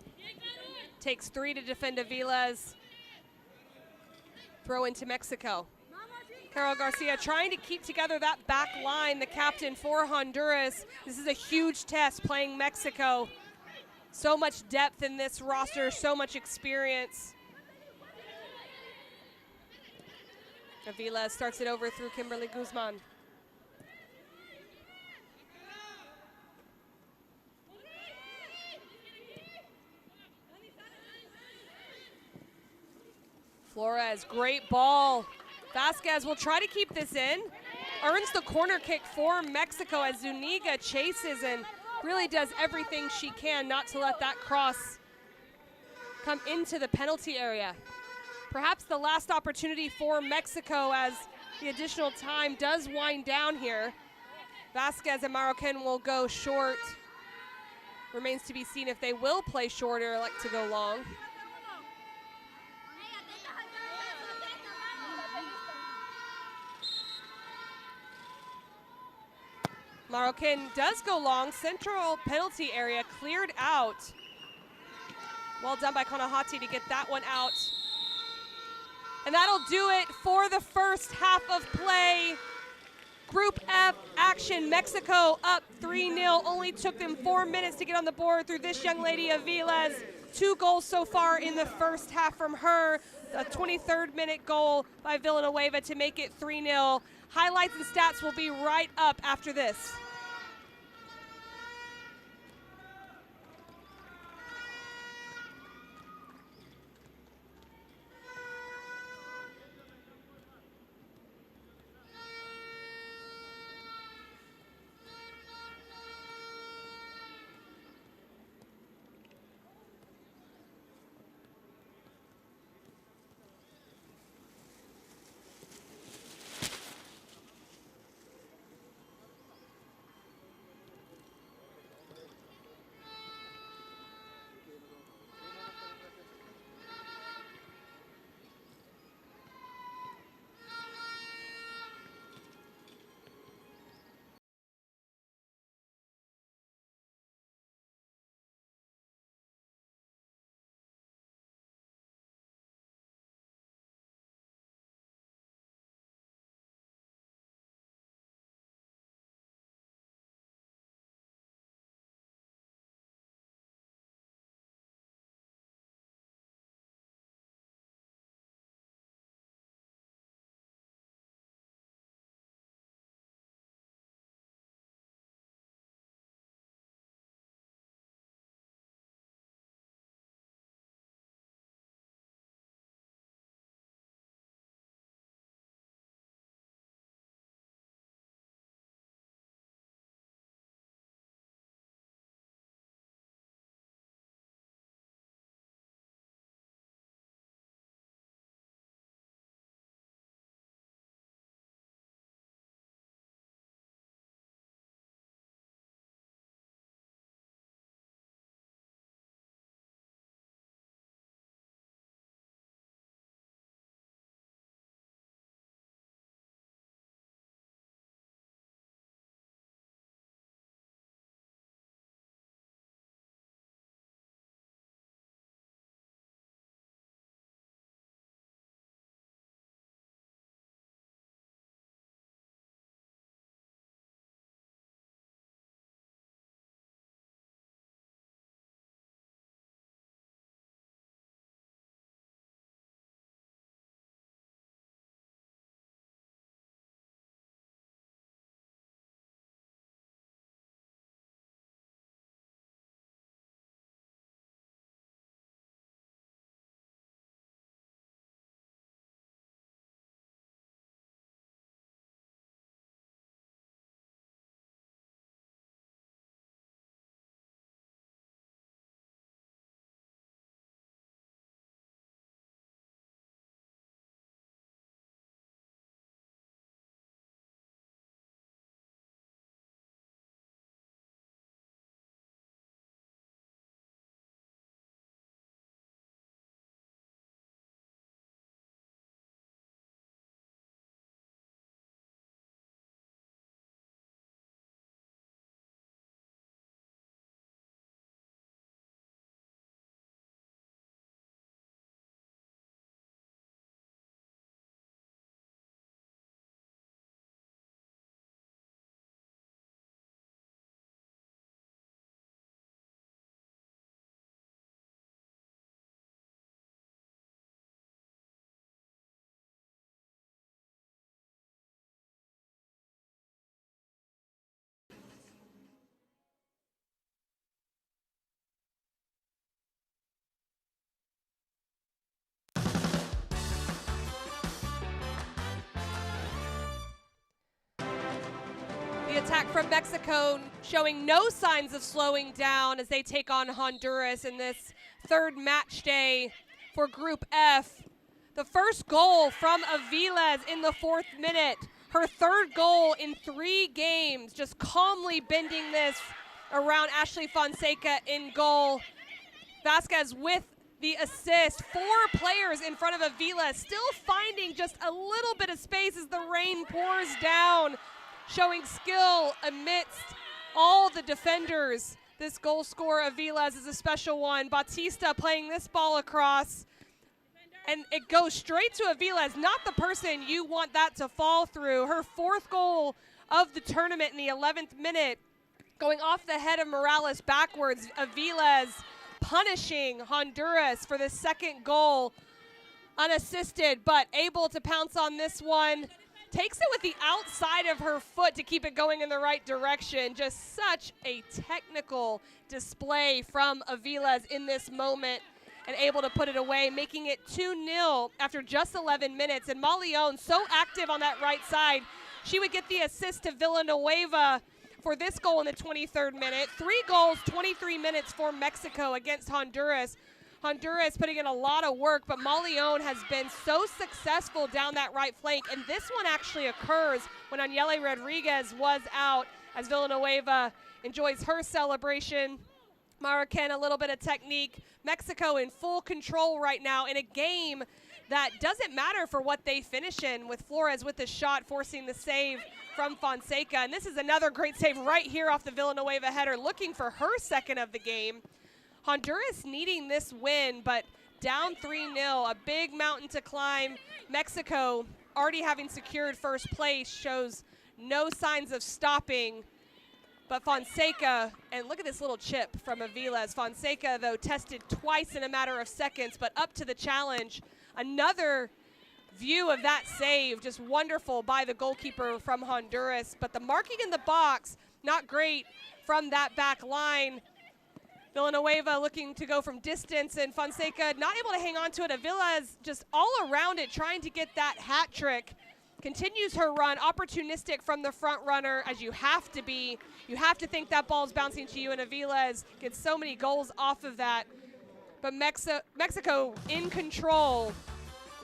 Takes 3 to defend Aviles. Throw into Mexico. Carol Garcia trying to keep together that back line, the captain for Honduras. This is a huge test playing Mexico. So much depth in this roster, so much experience. Aviles starts it over through Kimberly Guzman. Flores, great ball. Vasquez will try to keep this in. Earns the corner kick for Mexico as Zuniga chases and really does everything she can not to let that cross come into the penalty area. Perhaps the last opportunity for Mexico as the additional time does wind down here. Vasquez and Marroquin will go short. Remains to be seen if they will play short or elect to go long. Marroquin does go long. Central penalty area cleared out. Well done by Konahati to get that one out. And that'll do it for the first half of play. Group F action. Mexico up 3-0. Only took them 4 minutes to get on the board through this young lady, Aviles. 2 goals so far in the first half from her. A 23rd minute goal by Villanueva to make it 3-0. Highlights and stats will be right up after this. Attack from Mexico showing no signs of slowing down as they take on Honduras in this third match day for Group F. The first goal from Aviles in the 4th minute. Her 3rd goal in 3 games, just calmly bending this around Ashley Fonseca in goal. Vasquez with the assist. 4 players in front of Aviles, still finding just a little bit of space as the rain pours down, showing skill amidst all the defenders. This goal scorer, Aviles, is a special one. Bautista playing this ball across, and it goes straight to Aviles, not the person you want that to fall through. Her 4th goal of the tournament in the 11th minute, going off the head of Morales backwards. Aviles punishing Honduras for the second goal, unassisted, but able to pounce on this one. Takes it with the outside of her foot to keep it going in the right direction. Just such a technical display from Aviles in this moment, and able to put it away, making it 2-0 after just 11 minutes. And Malion so active on that right side. She would get the assist to Villanueva for this goal in the 23rd minute. 3 goals, 23 minutes for Mexico against Honduras. Honduras putting in a lot of work, but Malion has been so successful down that right flank, and this one actually occurs when Aniele Rodriguez was out, as Villanueva enjoys her celebration. Marroquin, a little bit of technique. Mexico in full control right now in a game that doesn't matter for what they finish in, with Flores with the shot forcing the save from Fonseca. And this is another great save right here off the Villanueva header, looking for her second of the game. Honduras needing this win, but down 3-0, a big mountain to climb. Mexico, already having secured first place, shows no signs of stopping. But Fonseca, and look at this little chip from Aviles. Fonseca, though, tested twice in a matter of seconds, but up to the challenge. Another view of that save, just wonderful by the goalkeeper from Honduras. But the marking in the box, not great from that back line. Villanueva looking to go from distance, and Fonseca not able to hang on to it. Aviles just all around it, trying to get that hat trick. Continues her run, opportunistic from the front runner, as you have to be. You have to think that ball's bouncing to you, and Aviles gets so many goals off of that. But Mexico in control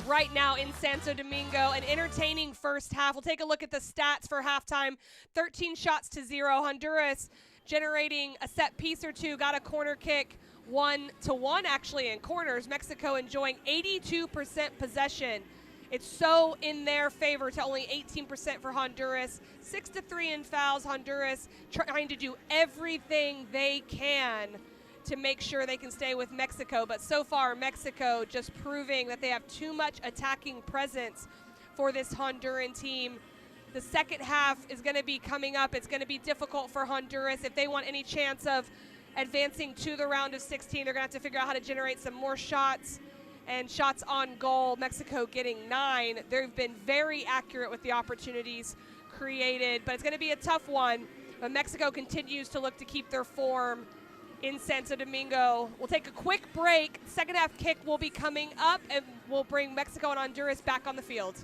right now in Santo Domingo. An entertaining first half. We'll take a look at the stats for halftime. 13 shots to 0. Honduras generating a set piece or two, got a corner kick, 1-1 actually in corners. Mexico enjoying 82% possession. It's so in their favor to only 18% for Honduras. 6-3 in fouls. Honduras trying to do everything they can to make sure they can stay with Mexico. But so far, Mexico just proving that they have too much attacking presence for this Honduran team. The second half is going to be coming up. It's going to be difficult for Honduras. If they want any chance of advancing to the round of 16, they're going to have to figure out how to generate some more shots and shots on goal. Mexico getting 9. They've been very accurate with the opportunities created, but it's going to be a tough one. But Mexico continues to look to keep their form in Santo Domingo. We'll take a quick break. Second half kick will be coming up, and we'll bring Mexico and Honduras back on the field.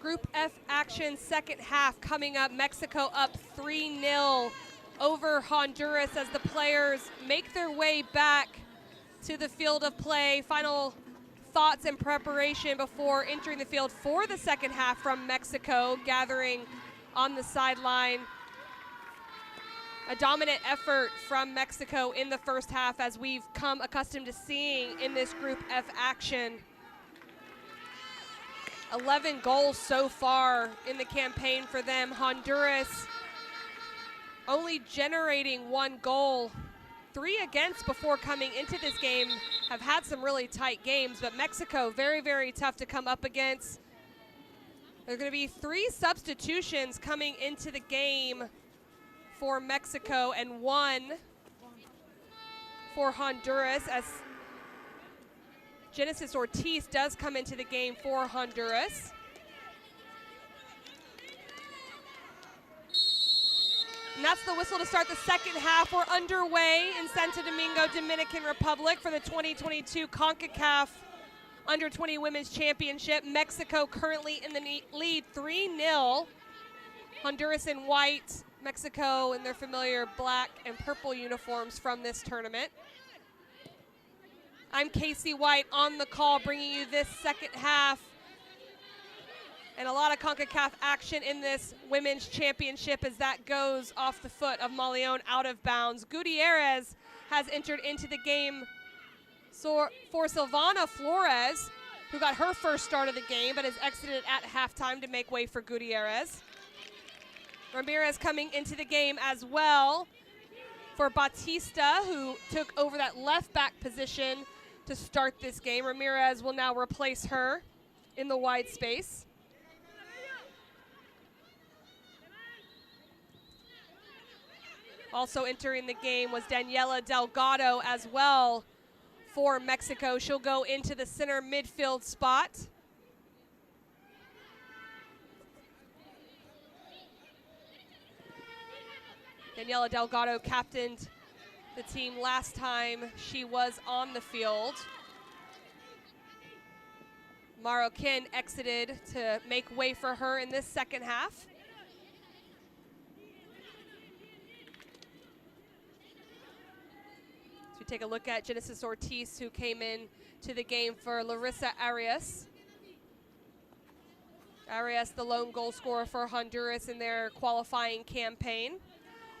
Group F action, second half coming up. Mexico up 3-0 over Honduras as the players make their way back to the field of play. Final thoughts and preparation before entering the field for the second half from Mexico, gathering on the sideline. A dominant effort from Mexico in the first half, as we've come accustomed to seeing in this Group F action. 11 goals so far in the campaign for them. Honduras only generating 1 goal, 3 against before coming into this game. Have had some really tight games, but Mexico very, very tough to come up against. There are going to be 3 substitutions coming into the game for Mexico and 1 for Honduras, as Genesis Ortiz does come into the game for Honduras. And that's the whistle to start the second half. We're underway in Santo Domingo, Dominican Republic for the 2022 Concacaf Under-20 Women's Championship. Mexico currently in the lead 3-0. Honduras in white, Mexico in their familiar black and purple uniforms from this tournament. I'm Casey White on the call, bringing you this second half. And a lot of CONCACAF action in this women's championship as that goes off the foot of Maleon out of bounds. Gutierrez has entered into the game for Silvana Flores, who got her first start of the game but has exited at halftime to make way for Gutierrez. Ramirez coming into the game as well for Batista, who took over that left back position to start this game. Ramirez will now replace her in the wide space. Also entering the game was Daniela Delgado as well for Mexico. She'll go into the center midfield spot. Daniela Delgado captained the team last time she was on the field. Marroquin exited to make way for her in this second half. So we take a look at Genesis Ortiz, who came in to the game for Larissa Arias. Arias, the lone goal scorer for Honduras in their qualifying campaign.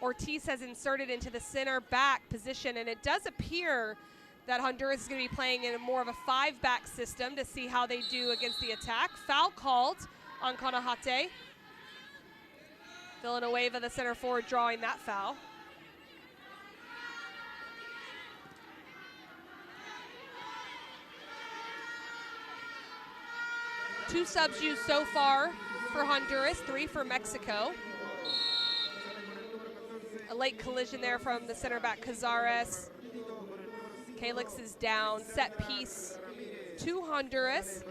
Ortiz has inserted into the center back position, and it does appear that Honduras is going to be playing in more of a 5-back system to see how they do against the attack. Foul called on Conajate. Villanueva, the center forward, drawing that foul. Two subs used so far for Honduras, 3 for Mexico. A late collision there from the center back Cazares. Félix is down. Set piece to Honduras.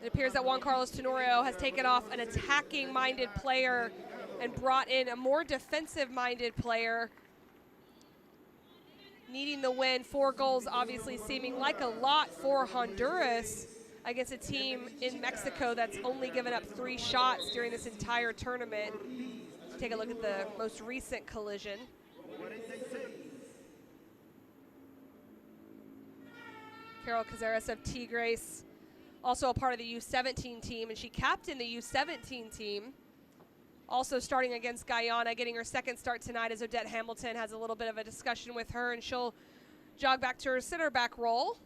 It appears that Juan Carlos Tenorio has taken off an attacking-minded player and brought in a more defensive-minded player. Needing the win. 4 goals obviously seeming like a lot for Honduras against a team in Mexico that's only given up 3 shots during this entire tournament. Let's take a look at the most recent collision. Carol Cazares of Tigres, also a part of the U17 team, and she captained the U17 team. Also starting against Guyana, getting her second start tonight as Odette Hamilton has a little bit of a discussion with her, and she'll jog back to her center back role.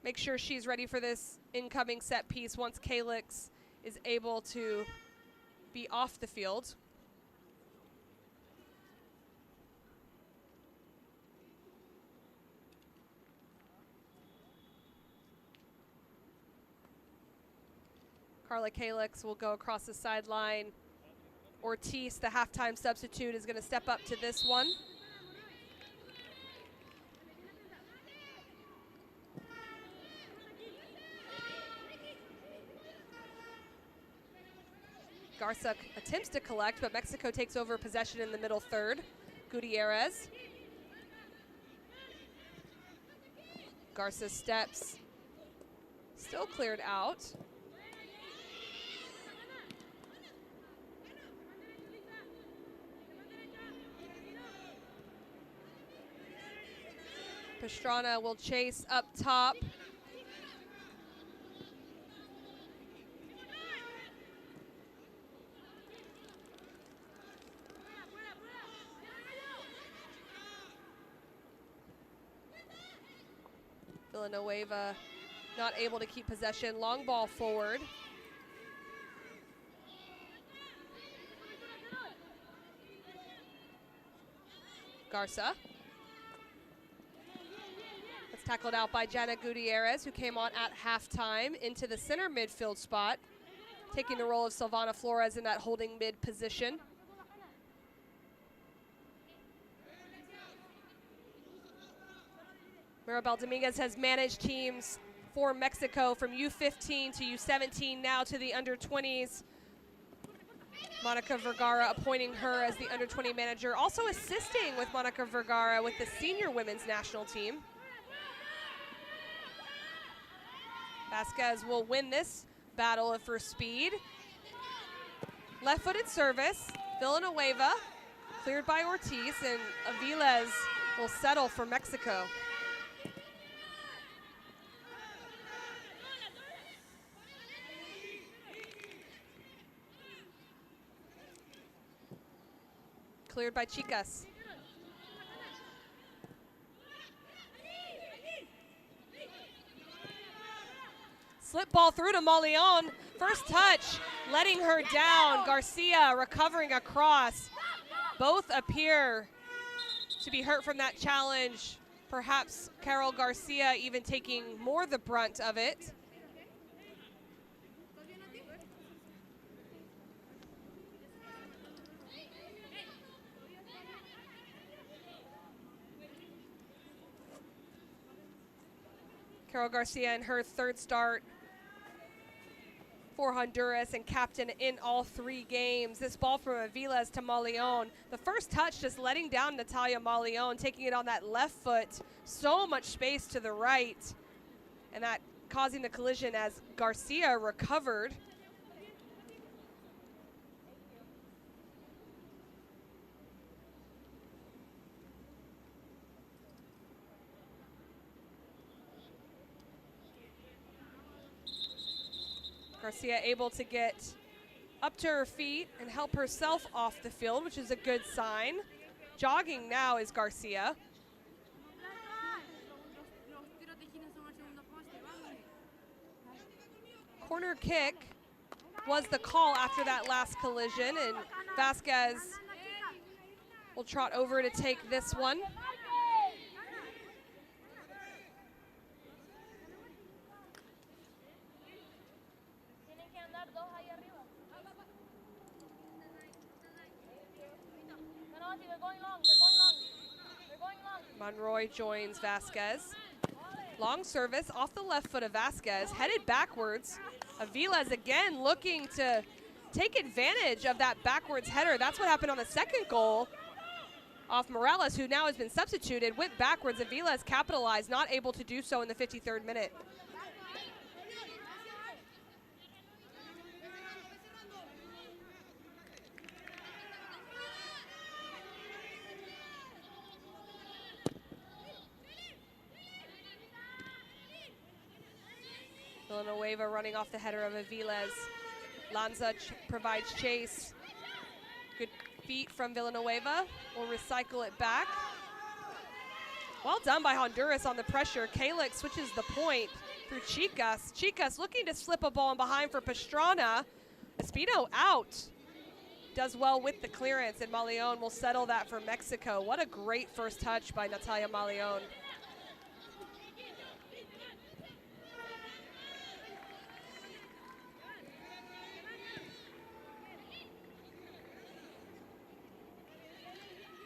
Make sure she's ready for this incoming set piece once Félix is able to be off the field. Carla Félix will go across the sideline. Ortiz, the halftime substitute, is going to step up to this one. Garza attempts to collect, but Mexico takes over possession in the middle third. Gutierrez. Garza steps Still cleared out. Pastrana will chase up top. Villanueva not able to keep possession. Long ball forward. Garza. That's tackled out by Jana Gutierrez, who came on at halftime into the center midfield spot, taking the role of Silvana Flores in that holding mid position. Maribel Dominguez has managed teams for Mexico from U15 to U17, now to the under-20s. Monica Vergara appointing her as the under-20 manager, also assisting with Monica Vergara with the senior women's national team. Vasquez will win this battle for speed. Left-footed service, Villanueva, cleared by Ortiz, and Aviles will settle for Mexico. Cleared by Chicas. Slip ball through to Mauleon. First touch, letting her down. Garcia recovering across. Both appear to be hurt from that challenge. Perhaps Carol Garcia even taking more the brunt of it. Carol Garcia in her third start for Honduras and captain in all 3 games. This ball from Aviles to Mauleon. The first touch just letting down Natalia Mauleon, taking it on that left foot. So much space to the right. And that causing the collision as Garcia recovered. Garcia able to get up to her feet and help herself off the field, which is a good sign. Jogging now is Garcia. Corner kick was the call after that last collision, and Vasquez will trot over to take this one. Monroy joins Vasquez. Long service off the left foot of Vasquez, headed backwards. Aviles again looking to take advantage of that backwards header. That's what happened on the second goal off Morales, who now has been substituted. Went backwards. Aviles capitalized, not able to do so in the 53rd minute. Villanueva running off the header of Aviles. Lanza provides chase. Good feet from Villanueva. Will recycle it back. Well done by Honduras on the pressure. Kalix switches the point through Chicas. Chicas looking to slip a ball in behind for Pastrana. Espino out. Does well with the clearance, and Mauleon will settle that for Mexico. What a great first touch by Natalia Mauleon.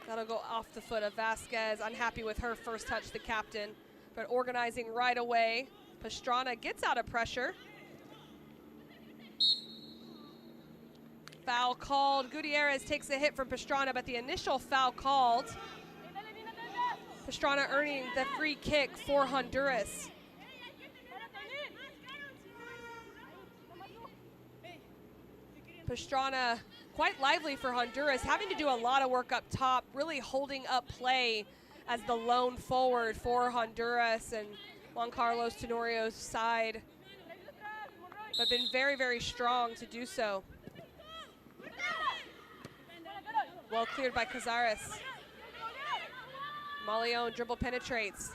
That'll go off the foot of Vasquez. Unhappy with her first touch, the captain, but organizing right away. Pastrana gets out of pressure. Foul called. Gutierrez takes a hit from Pastrana, but the initial foul called. Pastrana earning the free kick for Honduras. Pastrana quite lively for Honduras, having to do a lot of work up top, really holding up play as the lone forward for Honduras and Juan Carlos Tenorio's side, but been very, very strong to do so. Well cleared by Cazares. Maleon dribble penetrates.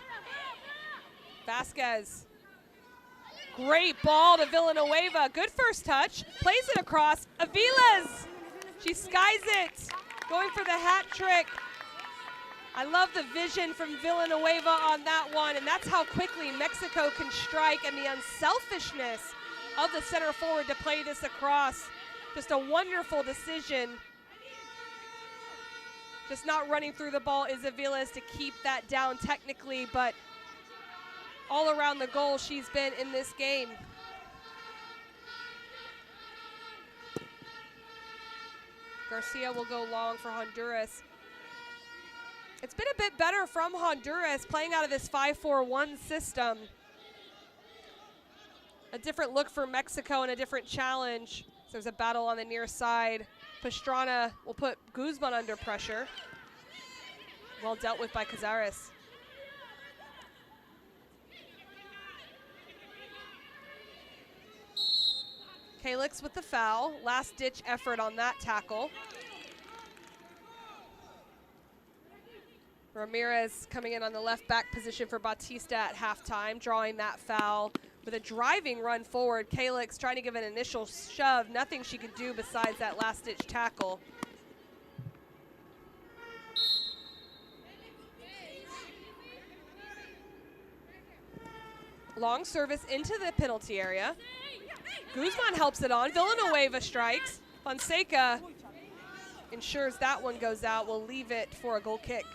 Vasquez. Great ball to Villanueva. Good first touch. Plays it across. Aviles. She skies it. Going for the hat trick. I love the vision from Villanueva on that one, and that's how quickly Mexico can strike, and the unselfishness of the center forward to play this across. Just a wonderful decision. Just not running through the ball is Aviles to keep that down technically, but all around the goal she's been in this game. Garcia will go long for Honduras. It's been a bit better from Honduras playing out of this 5-4-1 system. A different look for Mexico and a different challenge. So there's a battle on the near side. Pastrana will put Guzman under pressure. Well dealt with by Cazares. Félix with the foul. Last ditch effort on that tackle. Ramirez coming in on the left back position for Batista at halftime, drawing that foul with a driving run forward. Félix trying to give an initial shove. Nothing she could do besides that last ditch tackle. Long service into the penalty area. Guzman helps it on. Villanueva strikes. Fonseca ensures that one goes out. Will leave it for a goal kick.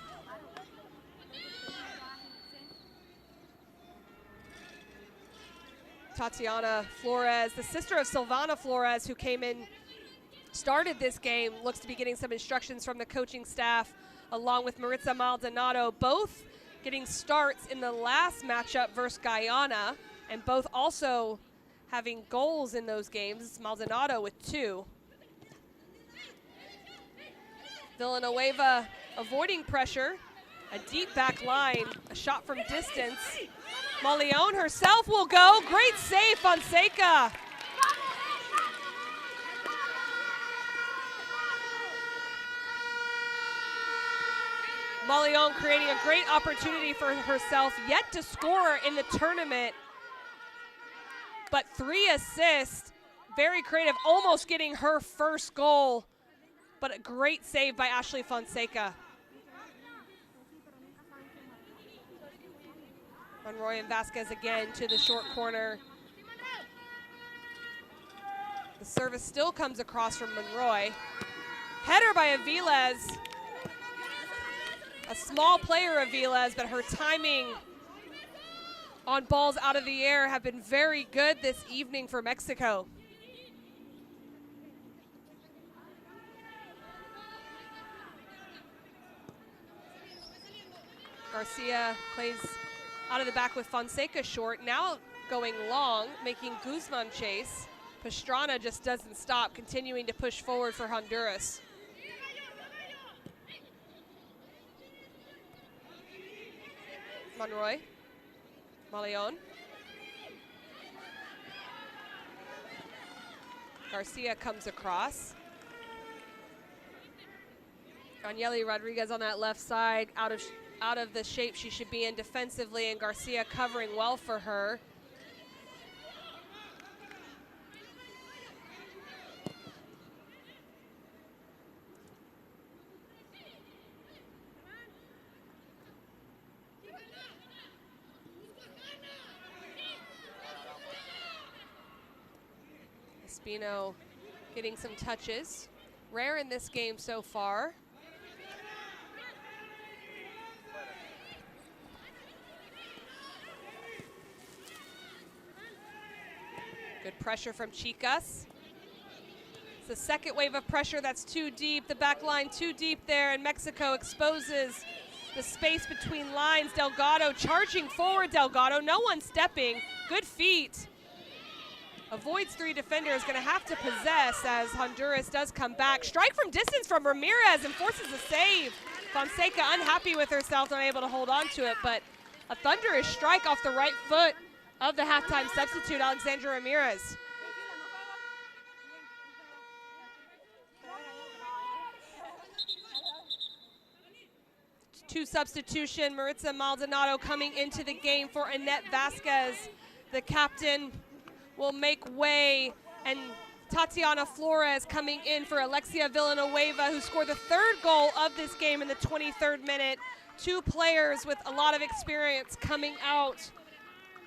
Tatiana Flores, the sister of Silvana Flores, who came in, started this game, looks to be getting some instructions from the coaching staff, along with Maritza Maldonado, both getting starts in the last matchup versus Guyana, and both also having goals in those games. Maldonado with 2. Villanueva avoiding pressure, a deep back line, a shot from distance. Maleon herself will go. Great save, Fonseca. Maleon creating a great opportunity for herself, yet to score in the tournament. But 3 assists, very creative, almost getting her first goal. But a great save by Ashley Fonseca. Monroy and Vasquez again to the short corner. The service still comes across from Monroy. Header by Aviles. A small player, Aviles, but her timing on balls out of the air have been very good this evening for Mexico. Garcia plays out of the back with Fonseca short, now going long, making Guzman chase. Pastrana just doesn't stop, continuing to push forward for Honduras. Monroy, Maleon. Garcia comes across. Danielle Rodriguez on that left side, out of the shape she should be in defensively, and Garcia covering well for her. Espino getting some touches. Rare in this game so far. Good pressure from Chicas. It's the second wave of pressure that's too deep. The back line too deep there, and Mexico exposes the space between lines. Delgado charging forward, Delgado. No one stepping. Good feet. avoids 3 defenders, gonna have to possess as Honduras does come back. Strike from distance from Ramirez and forces a save. Fonseca unhappy with herself, unable to hold on to it, but a thunderous strike off the right foot of the halftime substitute, Alexandra Ramirez. Two substitution, Maritza Maldonado coming into the game for Annette Vasquez. The captain will make way, and Tatiana Flores coming in for Alexia Villanueva, who scored the 3rd goal of this game in the 23rd minute. 2 players with a lot of experience coming out,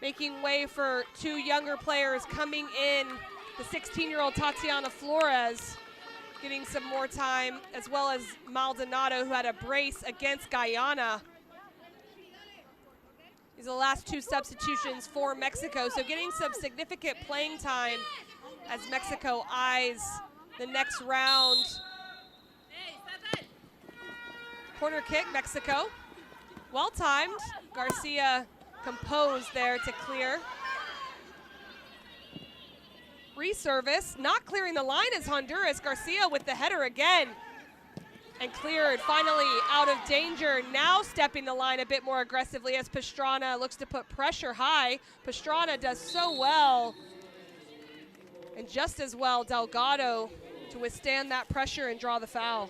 making way for 2 younger players coming in. The 16-year-old Tatiana Flores getting some more time, as well as Maldonado, who had a brace against Guyana. These are the last 2 substitutions for Mexico, so getting some significant playing time as Mexico eyes the next round. Corner kick, Mexico. Well timed. Garcia composed there to clear. Reservice, not clearing the line is Honduras. Garcia with the header again. And cleared, finally out of danger. Now stepping the line a bit more aggressively as Pastrana looks to put pressure high. Pastrana does so well. And just as well, Delgado to withstand that pressure and draw the foul.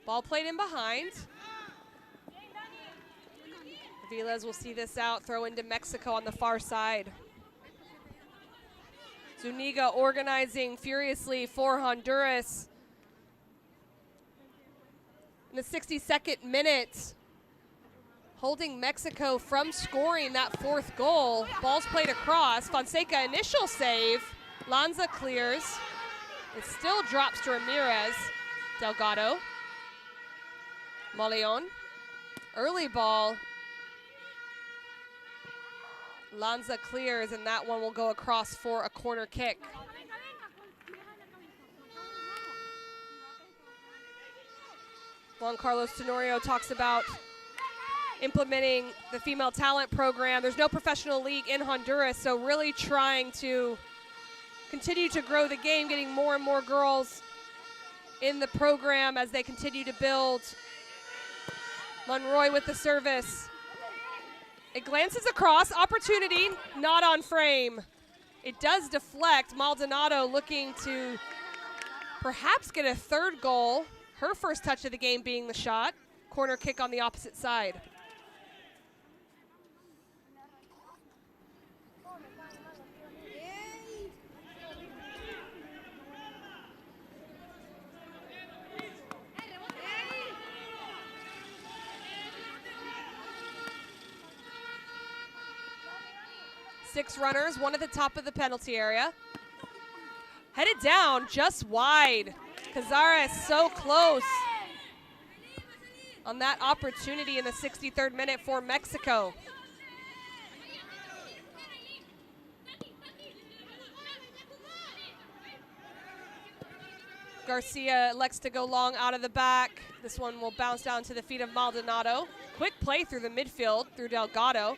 Ball played in behind. Vilas will see this out, throw into Mexico on the far side. Zuniga organizing furiously for Honduras. In the 62nd minute, holding Mexico from scoring that 4th goal. Ball's played across. Fonseca initial save. Lanza clears. It still drops to Ramirez. Delgado. Maleon. Early ball. Lanza clears, and that one will go across for a corner kick. Juan Carlos Tenorio talks about implementing the female talent program. There's no professional league in Honduras, so really trying to continue to grow the game, getting more and more girls in the program as they continue to build. Monroy with the service. It glances across, opportunity, not on frame. It does deflect. Maldonado looking to perhaps get a 3rd goal. Her first touch of the game being the shot. Corner kick on the opposite side. Six runners, one at the top of the penalty area. Headed down, just wide. Cazares so close on that opportunity in the 63rd minute for Mexico. Garcia elects to go long out of the back. This one will bounce down to the feet of Maldonado. Quick play through the midfield, through Delgado.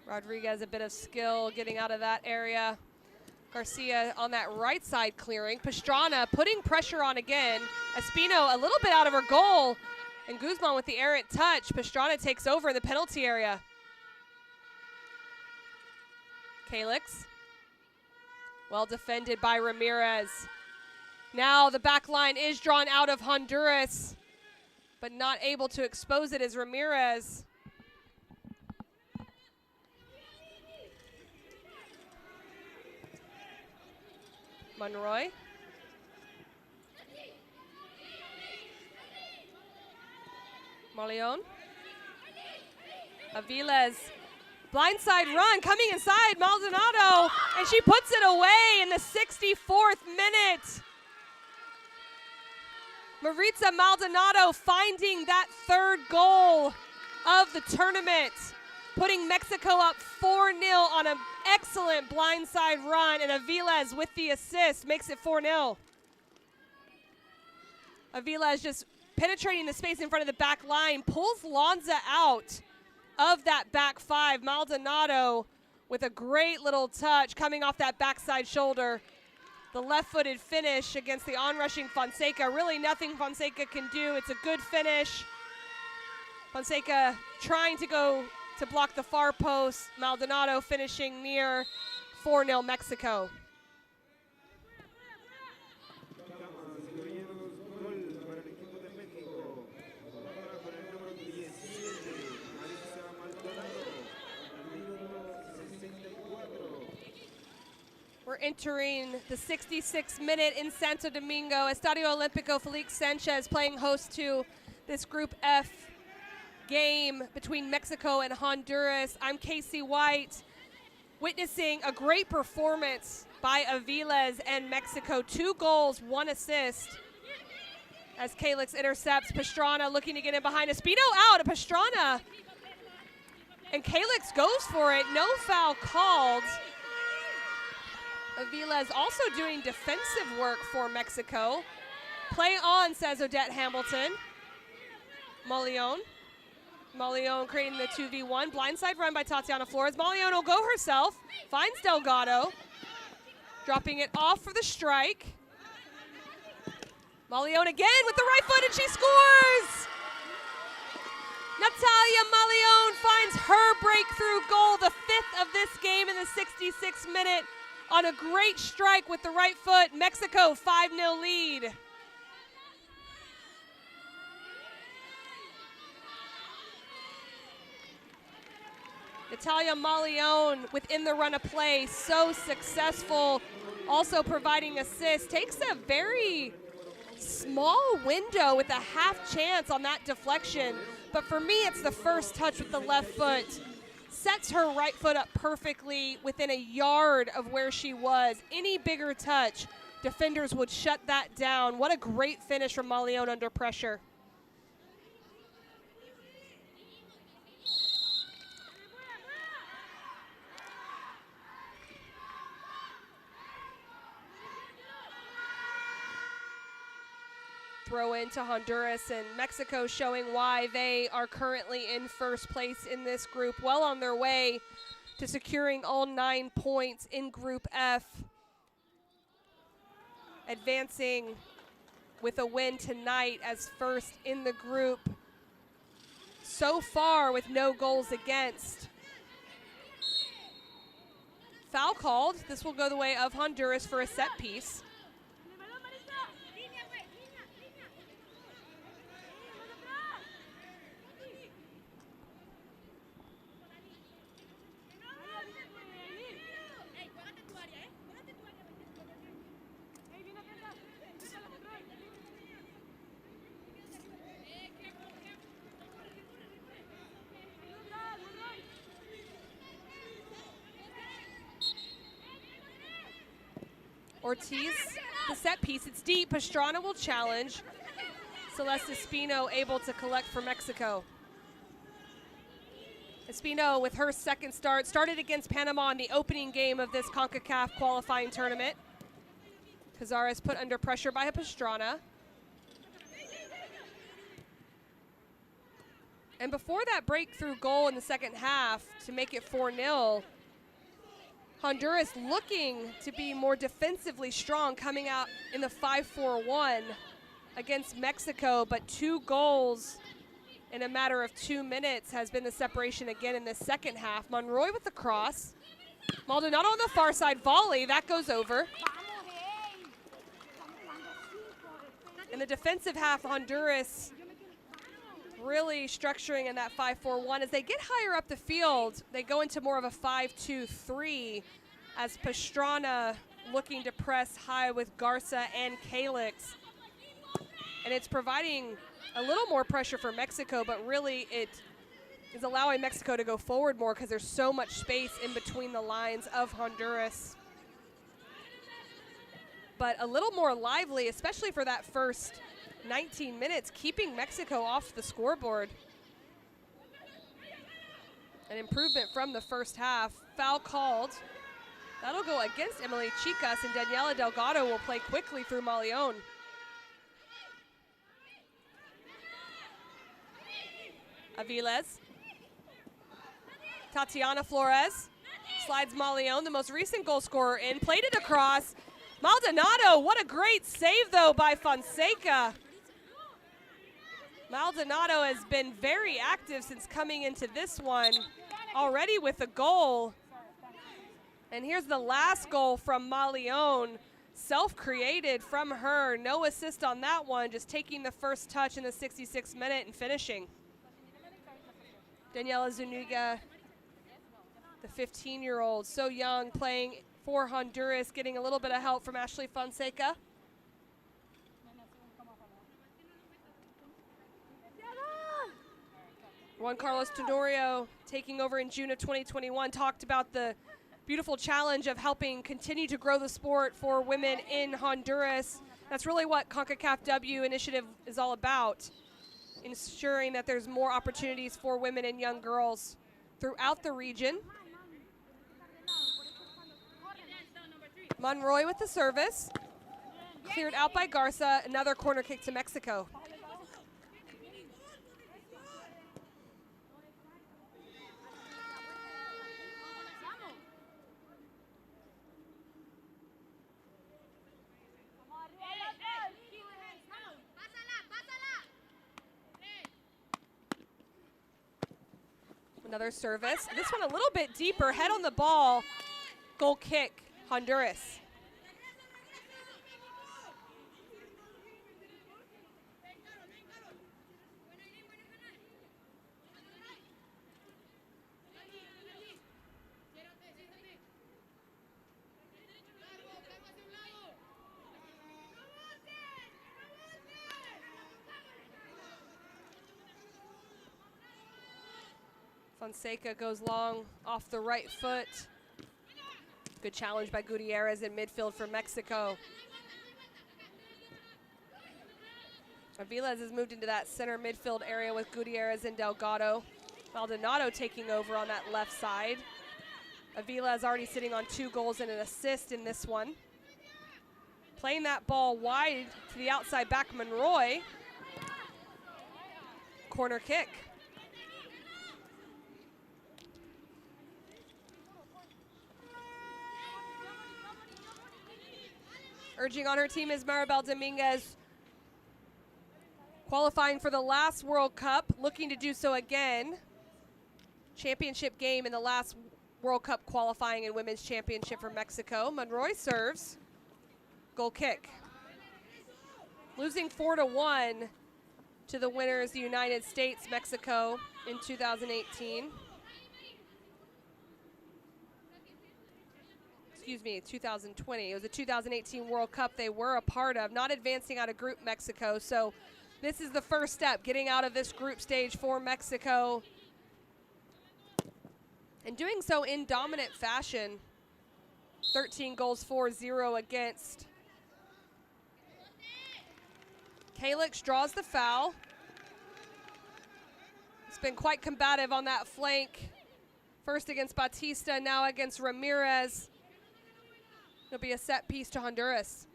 Rodriguez, a bit of skill getting out of that area. Garcia on that right side clearing. Pastrana putting pressure on again. Espino a little bit out of her goal. And Guzman with the errant touch. Pastrana takes over in the penalty area. Calix. Well defended by Ramirez. Now the back line is drawn out of Honduras, but not able to expose it as Ramirez. Monroy. Maleon. Aviles Blindside run coming inside Maldonado, and she puts it away in the 64th minute. Maritza Maldonado finding that third goal of the tournament, putting Mexico up 4-0 on an excellent blindside run, and Aviles with the assist makes it 4-0. Aviles just penetrating the space in front of the back line, pulls Lanza out of that back five. Maldonado with a great little touch coming off that backside shoulder. The left-footed finish against the onrushing Fonseca. Really nothing Fonseca can do. It's a good finish. Fonseca trying to go to block the far post. Maldonado finishing near 4-0 Mexico. We're entering the 66th minute in Santo Domingo. Estadio Olímpico, Félix Sánchez playing host to this Group F game between Mexico and Honduras. I'm Casey White, witnessing a great performance by Aviles and Mexico. 2 goals, 1 assist. As Félix intercepts, Pastrana looking to get in behind. Espino out of Pastrana. And Félix goes for it, no foul called. Aviles also doing defensive work for Mexico. Play on, says Odette Hamilton. Malion creating the 2v1. Blindside run by Tatiana Flores. Malion will go herself, finds Delgado. Dropping it off for the strike. Malion again with the right foot, and she scores! Natalia Malion finds her breakthrough goal, the 5th of this game in the 66th minute. On a great strike with the right foot. Mexico 5-0 lead. Natalia Malion within the run of play, so successful, also providing assists. Takes a very small window with a half chance on that deflection. But for me, it's the first touch with the left foot. Sets her right foot up perfectly within a yard of where she was. Any bigger touch, defenders would shut that down. What a great finish from Malion under pressure. Throw into Honduras, and Mexico showing why they are currently in first place in this group, well on their way to securing all 9 points in Group F. Advancing with a win tonight as first in the group. So far with no goals against. Foul called. This will go the way of Honduras for a set piece. Ortiz, the set piece, it's deep. Pastrana will challenge. Celeste Espino able to collect for Mexico. Espino with her second start, started against Panama in the opening game of this Concacaf qualifying tournament. Cazares put under pressure by Pastrana. And before that breakthrough goal in the second half to make it 4-0, Honduras looking to be more defensively strong, coming out in the 5-4-1 against Mexico, but 2 goals in a matter of 2 minutes has been the separation again in the second half. Monroy with the cross. Maldonado on the far side volley, that goes over. In the defensive half, Honduras really structuring in that 5-4-1. As they get higher up the field, they go into more of a 5-2-3 as Pastrana looking to press high with Garza and Félix. And it's providing a little more pressure for Mexico, but really it is allowing Mexico to go forward more because there's so much space in between the lines of Honduras. But a little more lively, especially for that first 19 minutes, keeping Mexico off the scoreboard. An improvement from the first half. Foul called. That'll go against Emily Chicas, and Daniela Delgado will play quickly through Malion. Aviles. Tatiana Flores slides Malion, the most recent goal scorer, in. Played it across. Maldonado, what a great save, though, by Fonseca. Maldonado has been very active since coming into this one, already with a goal. And here's the last goal from Malion, self-created from her. No assist on that one, just taking the first touch in the 66th minute and finishing. Daniela Zuniga, the 15-year-old, so young, playing for Honduras, getting a little bit of help from Ashley Fonseca. Juan Carlos Tenorio, taking over in June of 2021, talked about the beautiful challenge of helping continue to grow the sport for women in Honduras. That's really what Concacaf W initiative is all about, ensuring that there's more opportunities for women and young girls throughout the region. Monroy with the service. Cleared out by Garza. Another corner kick to Mexico. Another service. This one a little bit deeper. Head on the ball. Goal kick. Honduras. Fonseca goes long off the right foot. Good challenge by Gutierrez in midfield for Mexico. Aviles has moved into that center midfield area with Gutierrez and Delgado. Maldonado taking over on that left side. Aviles already sitting on 2 goals and an assist in this one. Playing that ball wide to the outside back, Monroy. Corner kick. Urging on her team is Maribel Dominguez, qualifying for the last World Cup, looking to do so again. Championship game in the last World Cup qualifying and Women's Championship for Mexico. Monroy serves. Goal kick. Losing 4-1 to the winners, the United States, Mexico, in 2018. Excuse me, 2020. It was a 2018 World Cup they were a part of, not advancing out of Group Mexico. So this is the first step, getting out of this group stage for Mexico. And doing so in dominant fashion. 13 goals for, 0 against. Kalix draws the foul. It's been quite combative on that flank. First against Batista, now against Ramirez. It'll be a set piece to Honduras.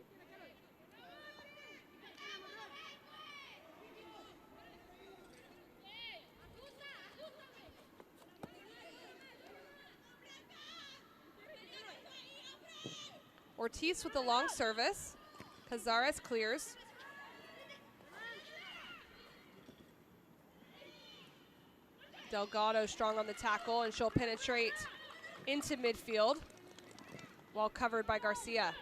Ortiz with the long service. Cazares clears. Delgado strong on the tackle, and she'll penetrate into midfield while covered by Garcia.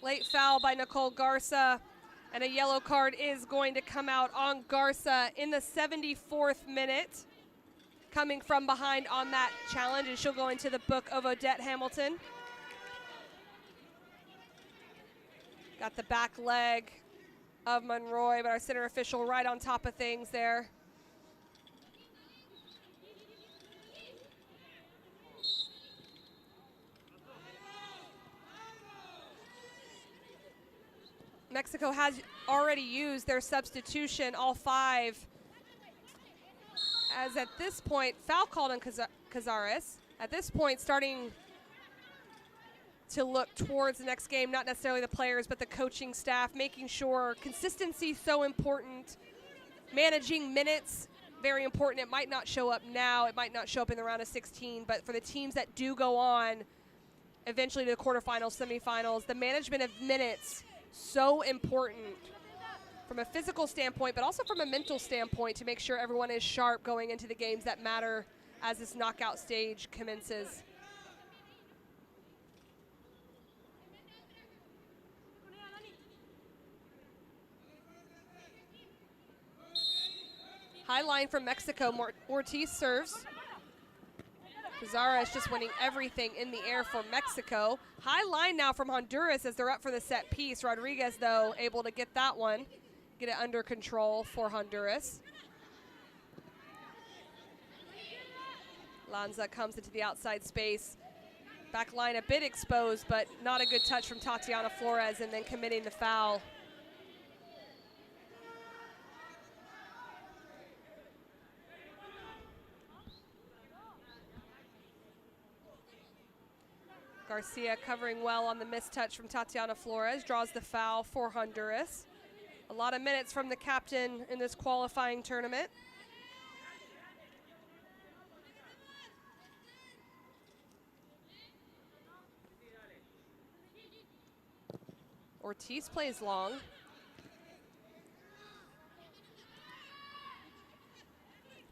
Late foul by Nicole Garza, and a yellow card is going to come out on Garza in the 74th minute. Coming from behind on that challenge, and she'll go into the book of Odette Hamilton. Got the back leg of Monroy, but our center official right on top of things there. Mexico has already used their substitution, all 5. As at this point, foul called on Cazares. At this point, starting to look towards the next game, not necessarily the players, but the coaching staff, making sure consistency is so important. Managing minutes, very important. It might not show up now. It might not show up in the round of 16, but for the teams that do go on eventually to the quarterfinals, semifinals, the management of minutes, so important from a physical standpoint, but also from a mental standpoint to make sure everyone is sharp going into the games that matter as this knockout stage commences. High line from Mexico, Ortiz serves. Cazares just winning everything in the air for Mexico. High line now from Honduras as they're up for the set piece. Rodriguez, though, able to get that one, get it under control for Honduras. Lanza comes into the outside space. Back line a bit exposed, but not a good touch from Tatiana Flores, and then committing the foul. Garcia covering well on the missed touch from Tatiana Flores, draws the foul for Honduras. A lot of minutes from the captain in this qualifying tournament. Ortiz plays long.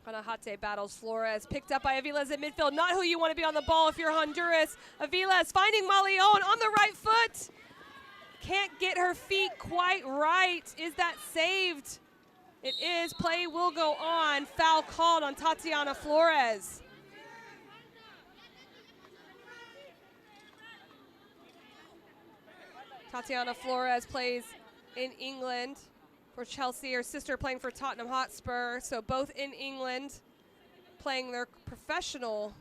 Panajate battles Flores, picked up by Aviles at midfield. Not who you want to be on the ball if you're Honduras. Aviles finding Malion on the right foot. Can't get her feet quite right. Is that saved? It is. Play will go on. Foul called on Tatiana Flores. Tatiana Flores plays in England for Chelsea, her sister playing for Tottenham Hotspur, so both in England playing their professional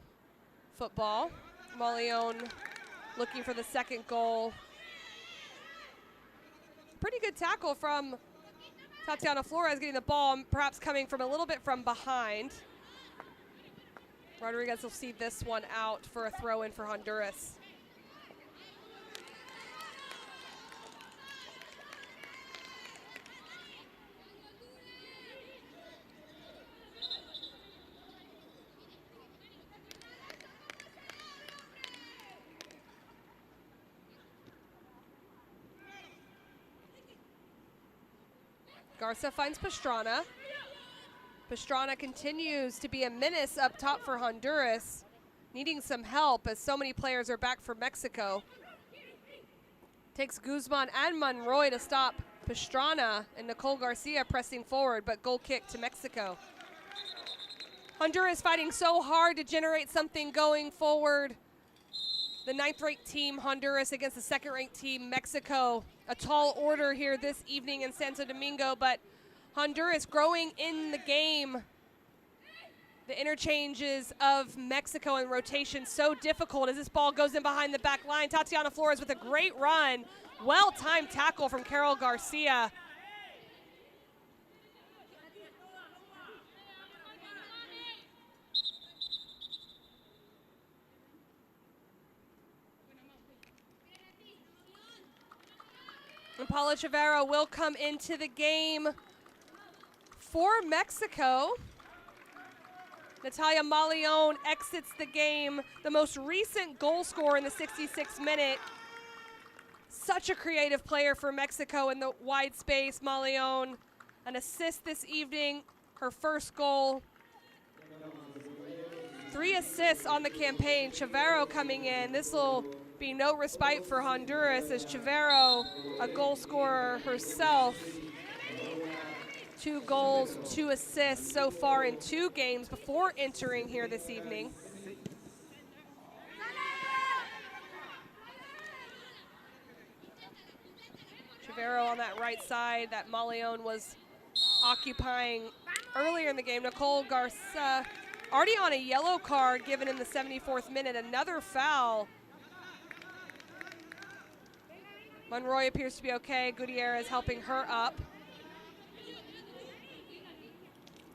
football. Malion looking for the second goal. Pretty good tackle from Tatiana Flores, getting the ball, perhaps coming from a little bit from behind. Rodriguez will see this one out for a throw-in for Honduras. Garza finds Pastrana. Pastrana continues to be a menace up top for Honduras, needing some help as so many players are back for Mexico. Takes Guzman and Monroy to stop Pastrana, and Nicole Garcia pressing forward, but goal kick to Mexico. Honduras fighting so hard to generate something going forward. The 9th-ranked team, Honduras, against the 2nd-ranked team, Mexico. A tall order here this evening in Santo Domingo, but Honduras growing in the game. The interchanges of Mexico and rotation so difficult as this ball goes in behind the back line. Tatiana Flores with a great run. Well-timed tackle from Carol Garcia. And Paula Chavero will come into the game for Mexico. Natalia Malion exits the game, the most recent goal scorer in the 66th minute. Such a creative player for Mexico in the wide space. Malion, an assist this evening, her first goal. 3 assists on the campaign. Chavero coming in. This will be no respite for Honduras as Chavero, a goal scorer herself. 2 goals, 2 assists so far in 2 games before entering here this evening. Chavero on that right side that Malion was occupying earlier in the game. Nicole Garza already on a yellow card given in the 74th minute. Another foul. Monroy appears to be okay. Gutierrez helping her up.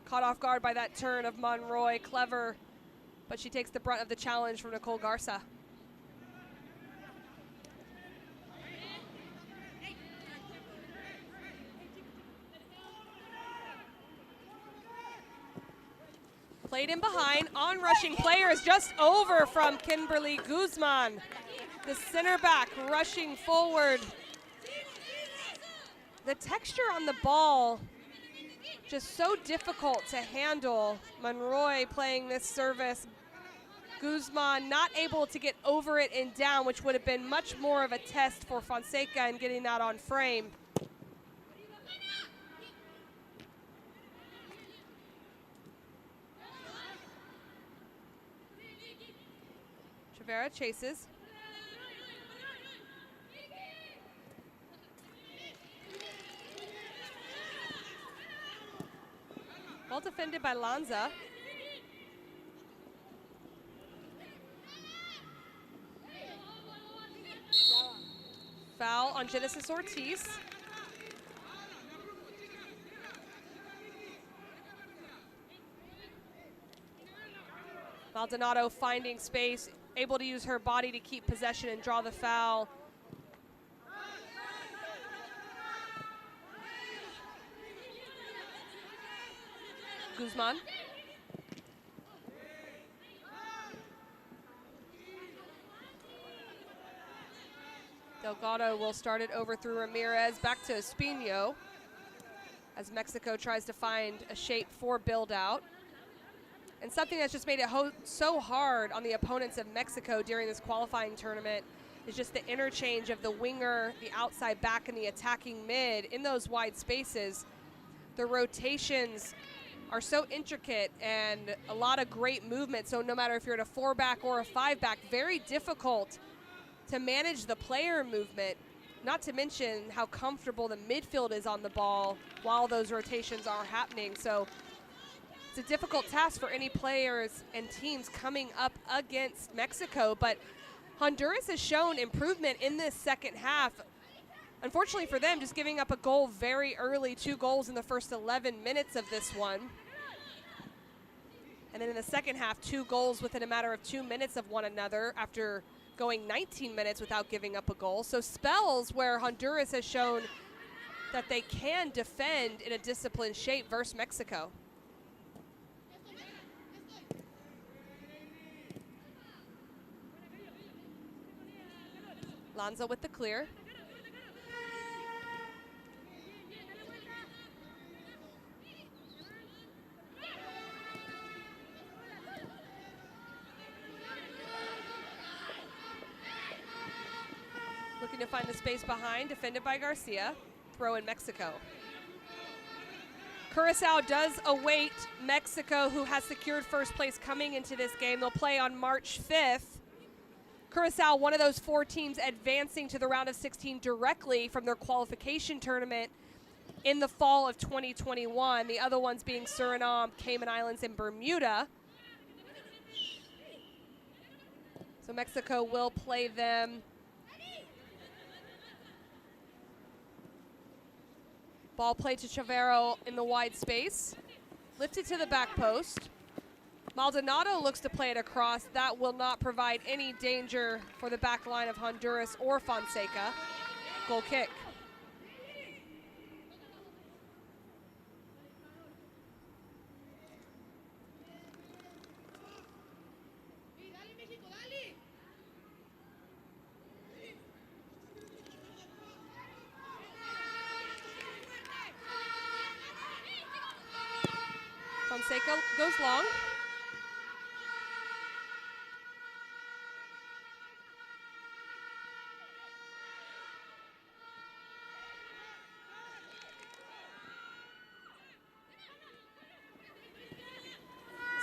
Caught off guard by that turn of Monroy. Clever, but she takes the brunt of the challenge from Nicole Garza. Played in behind, on-rushing player is just over from Kimberly Guzman. The center back rushing forward. The texture on the ball, just so difficult to handle. Monroy playing this service. Guzman not able to get over it and down, which would have been much more of a test for Fonseca in getting that on frame. Chavera chases. Well defended by Lanza. Foul on Genesis Ortiz. Maldonado finding space, able to use her body to keep possession and draw the foul. Guzman. Delgado will start it over through Ramirez, back to Espino, as Mexico tries to find a shape for build out. And something that's just made it so hard on the opponents of Mexico during this qualifying tournament is just the interchange of the winger, the outside back, and the attacking mid in those wide spaces. The rotations are so intricate and a lot of great movement. So no matter if you're at a 4-back or a 5-back, very difficult to manage the player movement, not to mention how comfortable the midfield is on the ball while those rotations are happening. So it's a difficult task for any players and teams coming up against Mexico, but Honduras has shown improvement in this second half. Unfortunately for them, just giving up a goal very early, 2 goals in the first 11 minutes of this one. And then in the second half, 2 goals within a matter of 2 minutes of one another after going 19 minutes without giving up a goal. So spells where Honduras has shown that they can defend in a disciplined shape versus Mexico. Lanza with the clear. Looking to find the space behind, defended by Garcia. Throw in Mexico. Curacao does await Mexico, who has secured first place coming into this game. They'll play on March 5th. Curacao, one of those 4 teams advancing to the round of 16 directly from their qualification tournament in the fall of 2021. The other ones being Suriname, Cayman Islands, and Bermuda. So Mexico will play them. Ball played to Chavero in the wide space. Lifted to the back post. Maldonado looks to play it across. That will not provide any danger for the back line of Honduras or Fonseca. Goal kick. Fonseca goes long.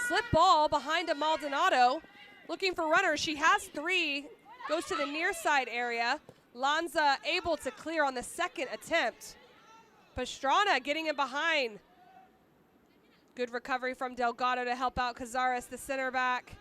Slip ball behind a Maldonado. Looking for runners. She has 3. Goes to the near side area. Lanza able to clear on the second attempt. Pastrana getting in behind. Good recovery from Delgado to help out Cazares, the center back.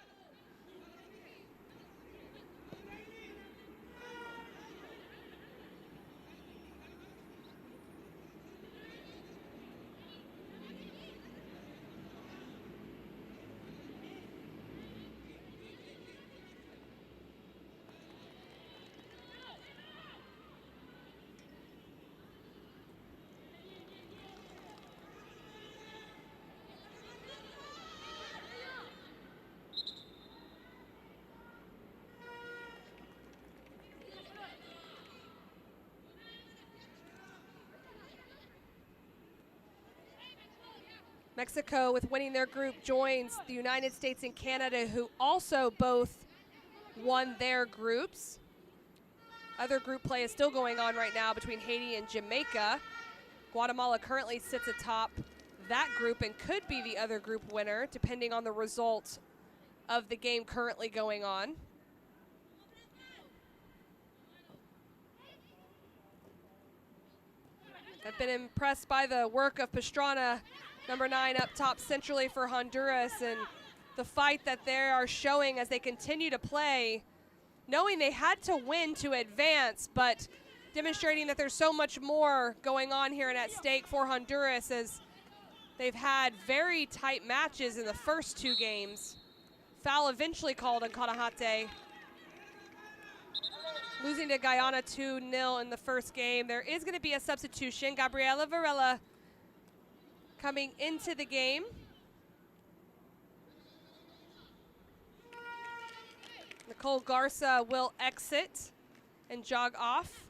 Mexico, with winning their group, joins the United States and Canada, who also both won their groups. Other group play is still going on right now between Haiti and Jamaica. Guatemala currently sits atop that group and could be the other group winner, depending on the result of the game currently going on. I've been impressed by the work of Pastrana, number 9 up top centrally for Honduras, and the fight that they are showing as they continue to play, knowing they had to win to advance, but demonstrating that there's so much more going on here and at stake for Honduras, as they've had very tight matches in the first 2 games. Foul eventually called on Kanahate. Losing to Guyana 2-0 in the first game. There is going to be a substitution. Gabriela Varela coming into the game. Nicole Garza will exit and jog off.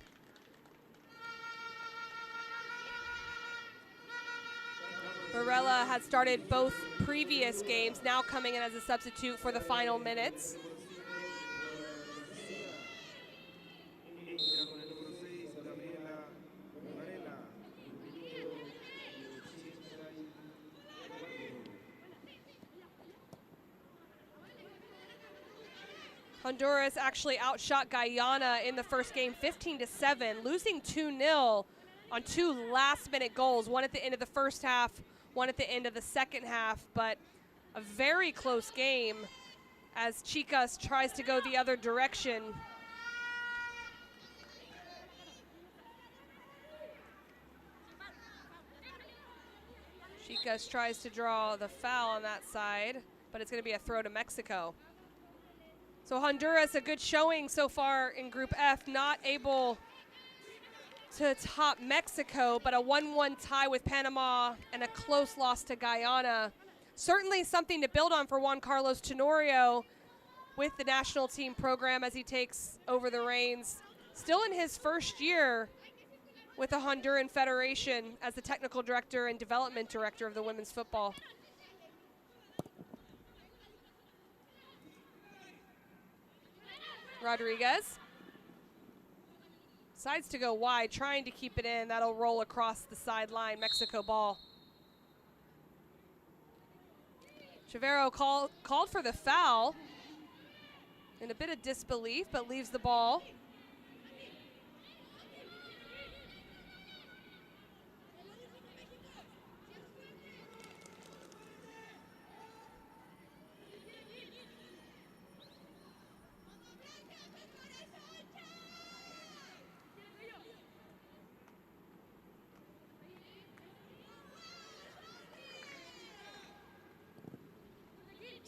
Varela had started both previous games, now coming in as a substitute for the final minutes. Honduras actually outshot Guyana in the first game 15-7, losing 2-0 on 2 last-minute goals, one at the end of the first half, one at the end of the second half, but a very close game as Chicas tries to go the other direction. Chicas tries to draw the foul on that side, but it's going to be a throw to Mexico. So Honduras, a good showing so far in Group F, not able to top Mexico, but a 1-1 tie with Panama and a close loss to Guyana. Certainly something to build on for Juan Carlos Tenorio with the national team program as he takes over the reins. Still in his first year with the Honduran Federation as the technical director and development director of the women's football. Rodriguez decides to go wide, trying to keep it in. That'll roll across the sideline. Mexico ball. Chavero called for the foul in a bit of disbelief, but leaves the ball.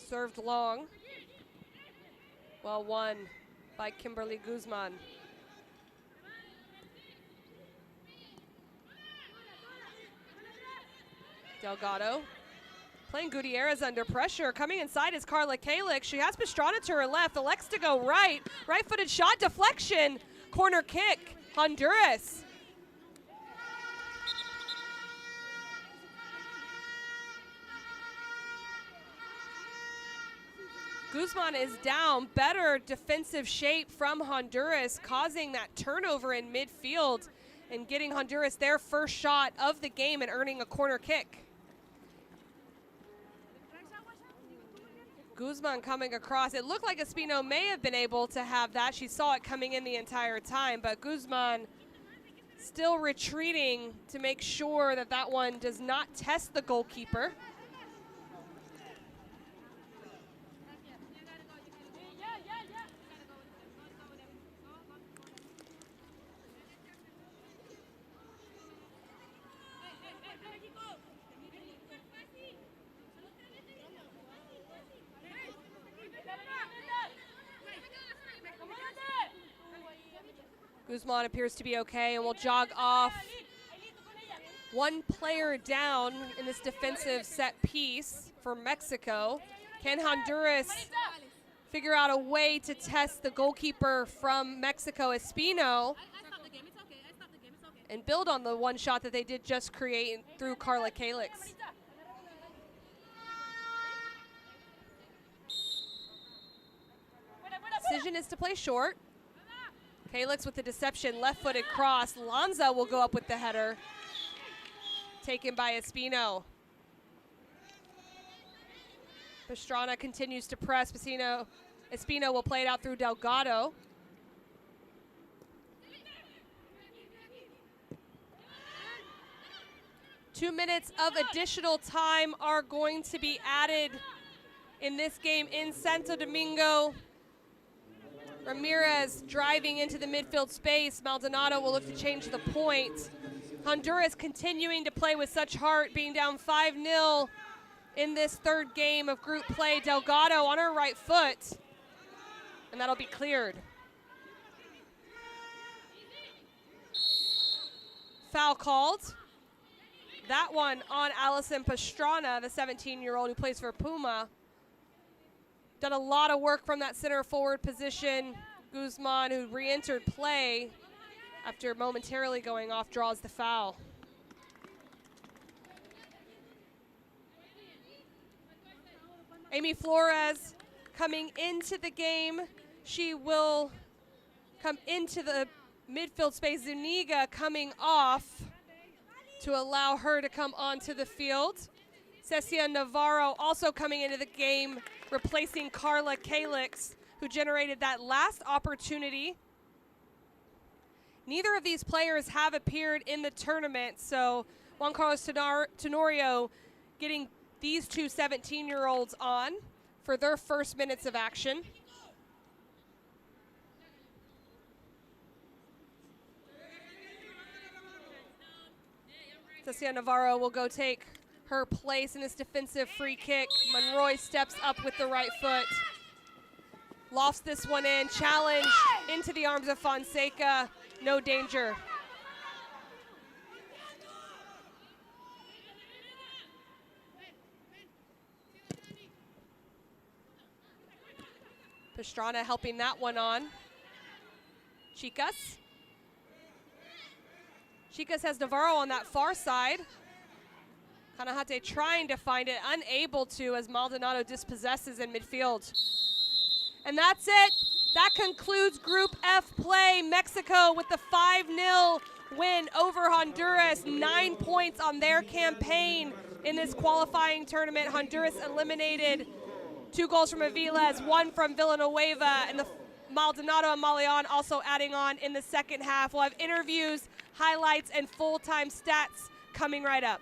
Served long. Well won by Kimberly Guzman. Delgado playing Gutierrez under pressure. Coming inside is Carla Kalik. She has Pastrana to her left, elects to go right. Right-footed shot, deflection, corner kick, Honduras. Guzman is down. Better defensive shape from Honduras, causing that turnover in midfield and getting Honduras their first shot of the game and earning a corner kick. Guzman coming across. It looked like Espino may have been able to have that. She saw it coming in the entire time, but Guzman still retreating to make sure that that one does not test the goalkeeper. Guzman appears to be okay and will jog off. One player down in this defensive set piece for Mexico. Can Honduras figure out a way to test the goalkeeper from Mexico, Espino, and build on the one shot that they did just create through Carla Calix? decision is to play short. Félix with the deception, left-footed cross. Lanza will go up with the header. Taken by Espino. Pastrana continues to press. Espino will play it out through Delgado. Two minutes of additional time are going to be added in this game in Santo Domingo. Ramirez driving into the midfield space. Maldonado will look to change the point. Honduras continuing to play with such heart, being down 5-0 in this third game of group play. Delgado on her right foot, and that'll be cleared. Foul called. That one on Allison Pastrana, the 17-year-old who plays for Puma. Done a lot of work from that center forward position. Guzman, who re-entered play after momentarily going off, draws the foul. Amy Flores coming into the game. She will come into the midfield space. Zuniga coming off to allow her to come onto the field. Cecia Navarro also coming into the game, replacing Carla Calix, who generated that last opportunity. Neither of these players have appeared in the tournament, so Juan Carlos Tenorio getting these two 17-year-olds on for their first minutes of action. Cecia Navarro will go take her place in this defensive free kick. Monroy steps up with the right foot. Lofts this one in, challenge into the arms of Fonseca, no danger. Pastrana helping that one on. Chicas. Chicas has Navarro on that far side. Kanahate trying to find it, unable to as Maldonado dispossesses in midfield. And that's it. That concludes Group F play. Mexico with the 5-0 win over Honduras. 9 points on their campaign in this qualifying tournament. Honduras eliminated. 2 goals from Aviles, 1 from Villanueva, and the Maldonado and Malian also adding on in the second half. We'll have interviews, highlights, and full-time stats coming right up.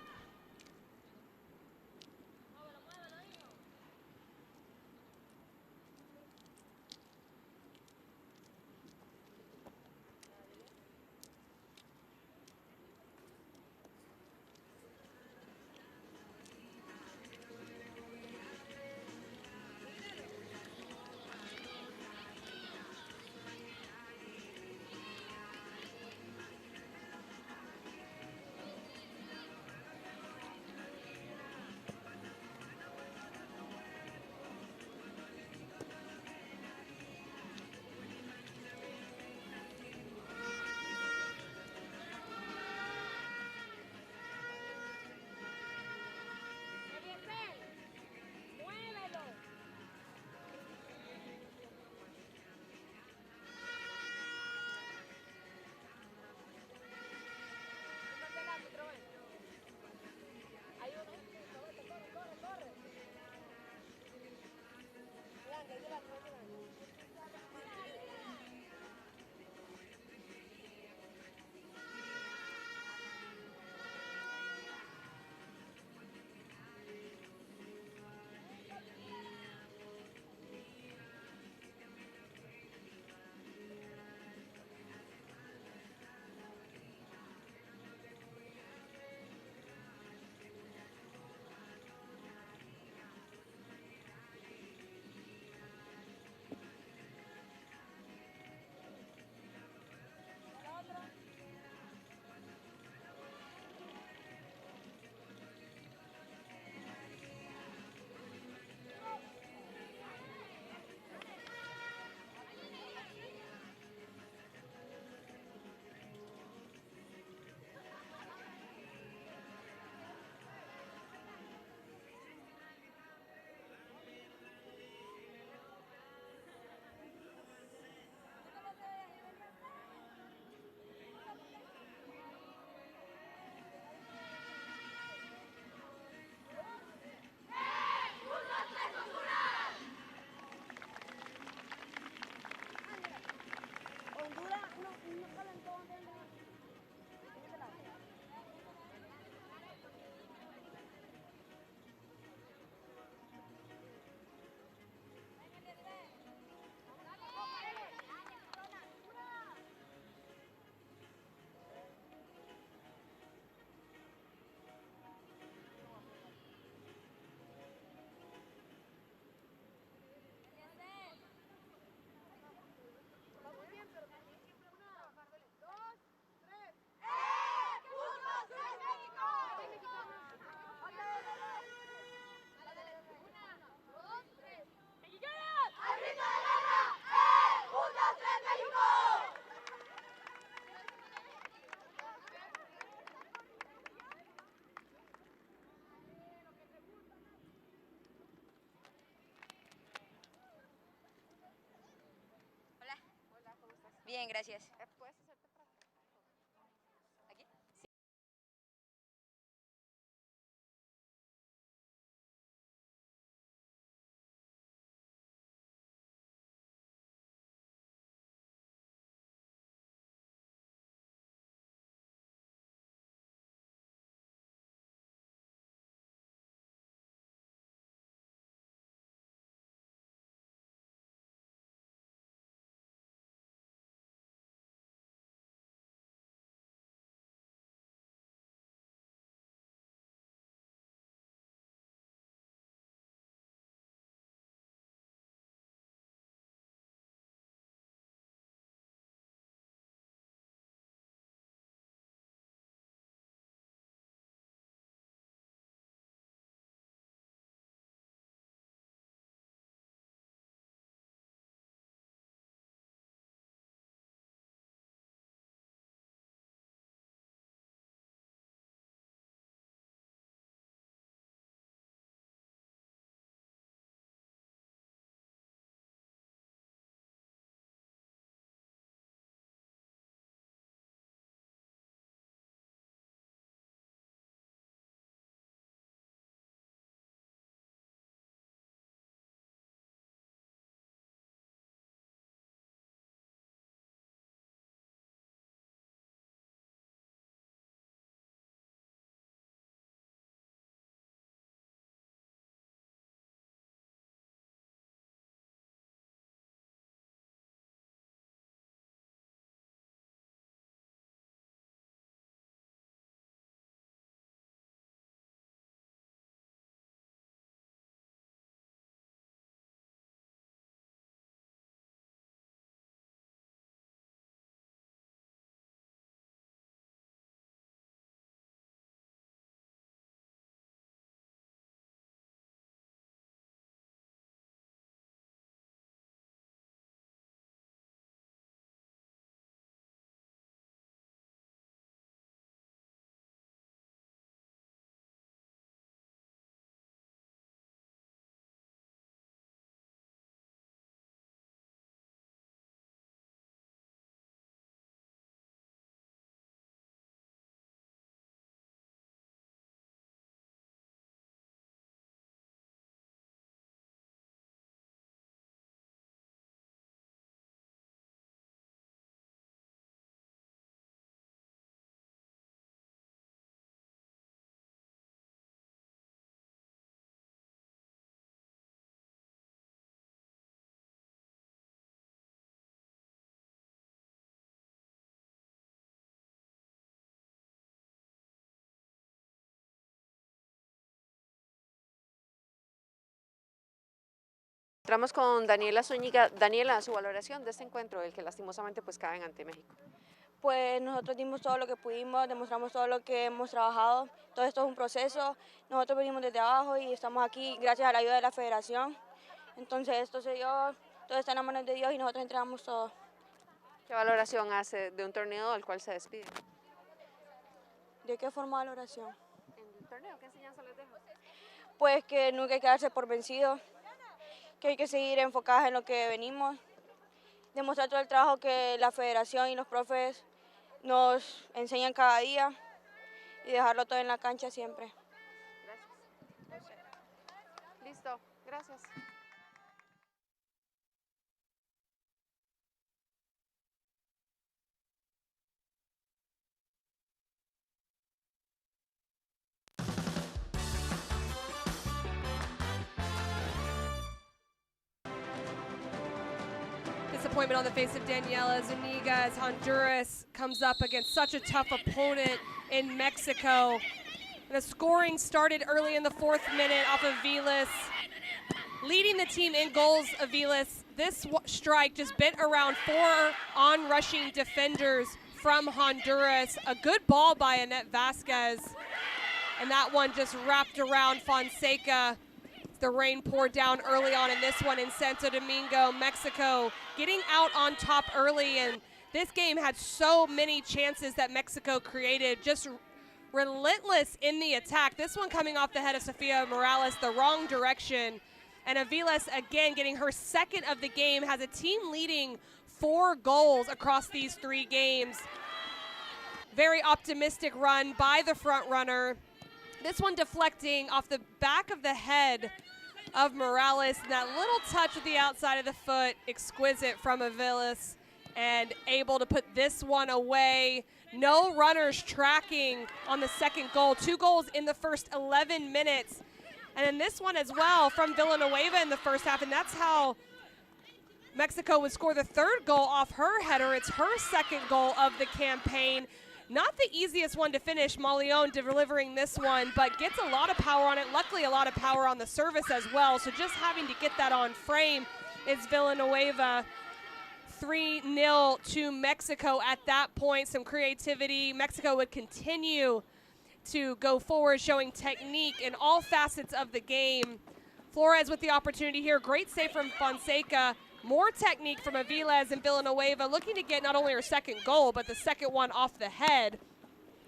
bien, gracias. Entramos con Daniela Zúñiga. Daniela, su valoración de este encuentro, el que lastimosamente pues caen ante México. Pues nosotros dimos todo lo que pudimos, demostramos todo lo que hemos trabajado. Todo esto es un proceso. Nosotros venimos desde abajo y estamos aquí gracias a la ayuda de la federación. Entonces esto se dio, todo está en las manos de Dios y nosotros entregamos todo. ¿Qué valoración hace de un torneo al cual se despide? ¿De qué forma valoración? ¿En el torneo qué enseñanza les deja? Pues que nunca hay que darse por vencido, que hay que seguir enfocadas en lo que venimos, demostrar todo el trabajo que la federación y los profes nos enseñan cada día y dejarlo todo en la cancha siempre. Gracias. Listo, gracias. Disappointment on the face of Daniela Zúñiga as Honduras comes up against such a tough opponent in Mexico. And the scoring started early in the 4th minute off of Vilas. Leading the team in goals, Vilas. This strike just bent around 4 on-rushing defenders from Honduras. A good ball by Annette Vasquez. And that one just wrapped around Fonseca. The rain poured down early on in this one in Santo Domingo, Mexico, getting out on top early. And this game had so many chances that Mexico created, just relentless in the attack. This one coming off the head of Sofia Morales, the wrong direction. And Aviles, again, getting her 2nd of the game, has a team leading 4 goals across these 3 games. Very optimistic run by the front runner. This one deflecting off the back of the head of Morales. And that little touch with the outside of the foot, exquisite from Aviles, and able to put this one away. No runners tracking on the second goal. 2 goals in the first 11 minutes. And then this one as well from Villanueva in the first half, and that's how Mexico would score the 3rd goal off her header. It's her 2nd goal of the campaign. Not the easiest one to finish, Mauleon delivering this one, but gets a lot of power on it. Luckily, a lot of power on the service as well, so just having to get that on frame is Villanueva. 3-0 to Mexico at that point. Some creativity. Mexico would continue to go forward, showing technique in all facets of the game. Flores with the opportunity here. Great save from Fonseca. More technique from Aviles and Villanueva, looking to get not only her 2nd goal, but the 2nd one off the head.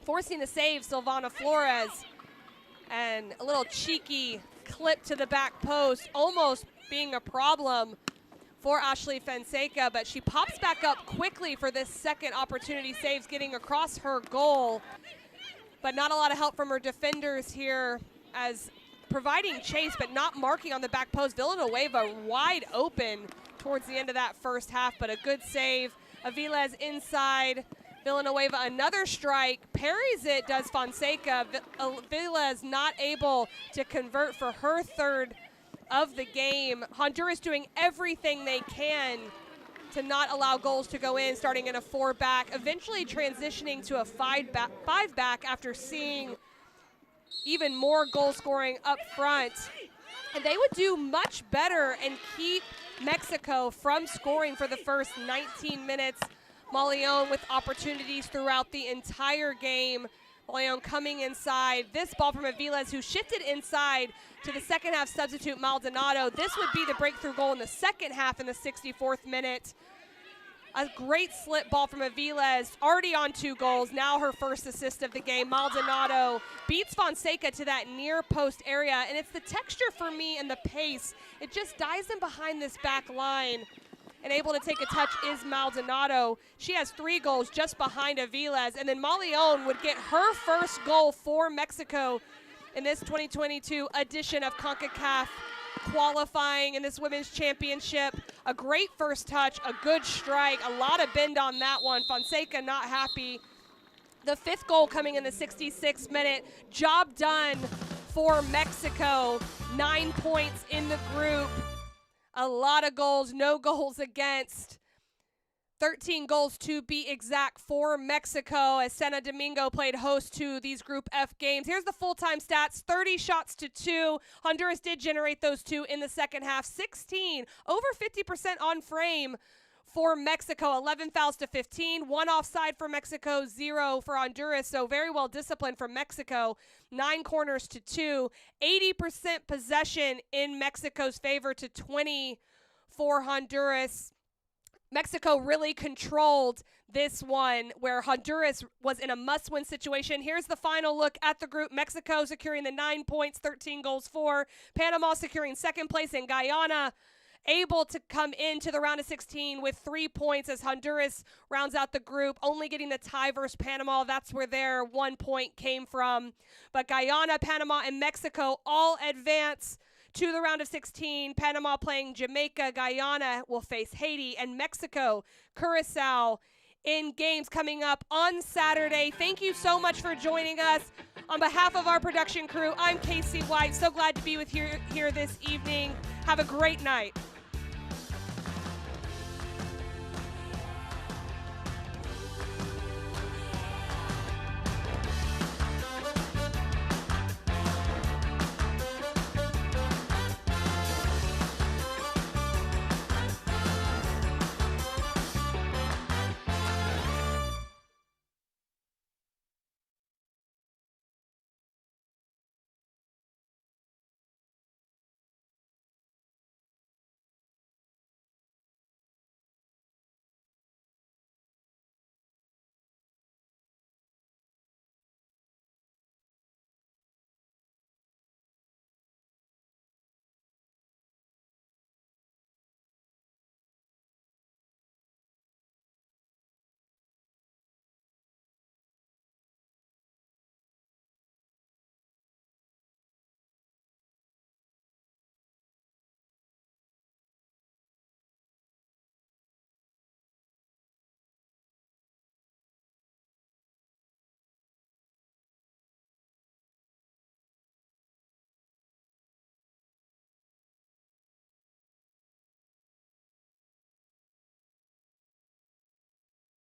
Forcing the save, Silvana Flores. And a little cheeky clip to the back post, almost being a problem for Ashley Fonseca, but she pops back up quickly for this 2nd opportunity, saves getting across her goal. But not a lot of help from her defenders here, as providing chase but not marking on the back post. Villanueva wide open towards the end of that first half, but a good save. Aviles inside. Villanueva another strike, parries it, does Fonseca. Aviles not able to convert for her 3rd of the game. Honduras doing everything they can to not allow goals to go in, starting in a 4-back, eventually transitioning to a 5-back after seeing even more goal scoring up front. And they would do much better and keep Mexico from scoring for the first 19 minutes. Mauleon with opportunities throughout the entire game. Mauleon coming inside. This ball from Aviles, who shifted inside to the 2nd half substitute Maldonado. This would be the breakthrough goal in the 2nd half in the 64th minute. A great slip ball from Aviles, already on 2 goals, now her 1st assist of the game. Maldonado beats Fonseca to that near post area, and it's the texture for me and the pace. It just dives in behind this back line, and able to take a touch is Maldonado. She has 3 goals just behind Aviles, and then Mauleon would get her 1st goal for Mexico in this 2022 edition of Concacaf qualifying in this women's championship. A great first touch, a good strike, a lot of bend on that one. Fonseca not happy. The 5th goal coming in the 66th minute. Job done for Mexico. 9 points in the group. A lot of goals, no goals against. 13 goals to be exact for Mexico as Santo Domingo played host to these Group F games. Here's the full-time stats, 30 shots to 2. Honduras did generate those 2 in the 2nd half. 16, over 50% on frame for Mexico. 11 fouls to 15, 1 offside for Mexico, 0 for Honduras. So very well disciplined from Mexico. 9 corners to 2. 80% possession in Mexico's favor to 20 for Honduras. Mexico really controlled this one, where Honduras was in a must-win situation. Here's the final look at the group. Mexico securing the 9 points, 13 goals for. Panama securing 2nd place, and Guyana able to come into the round of 16 with 3 points as Honduras rounds out the group, only getting the tie versus Panama. That's where their 1 point came from. But Guyana, Panama, and Mexico all advance to the round of 16. Panama playing Jamaica. Guyana will face Haiti, and Mexico, Curacao, in games coming up on Saturday. Thank you so much for joining us. On behalf of our production crew, I'm Casey White. So glad to be with you here this evening. Have a great night.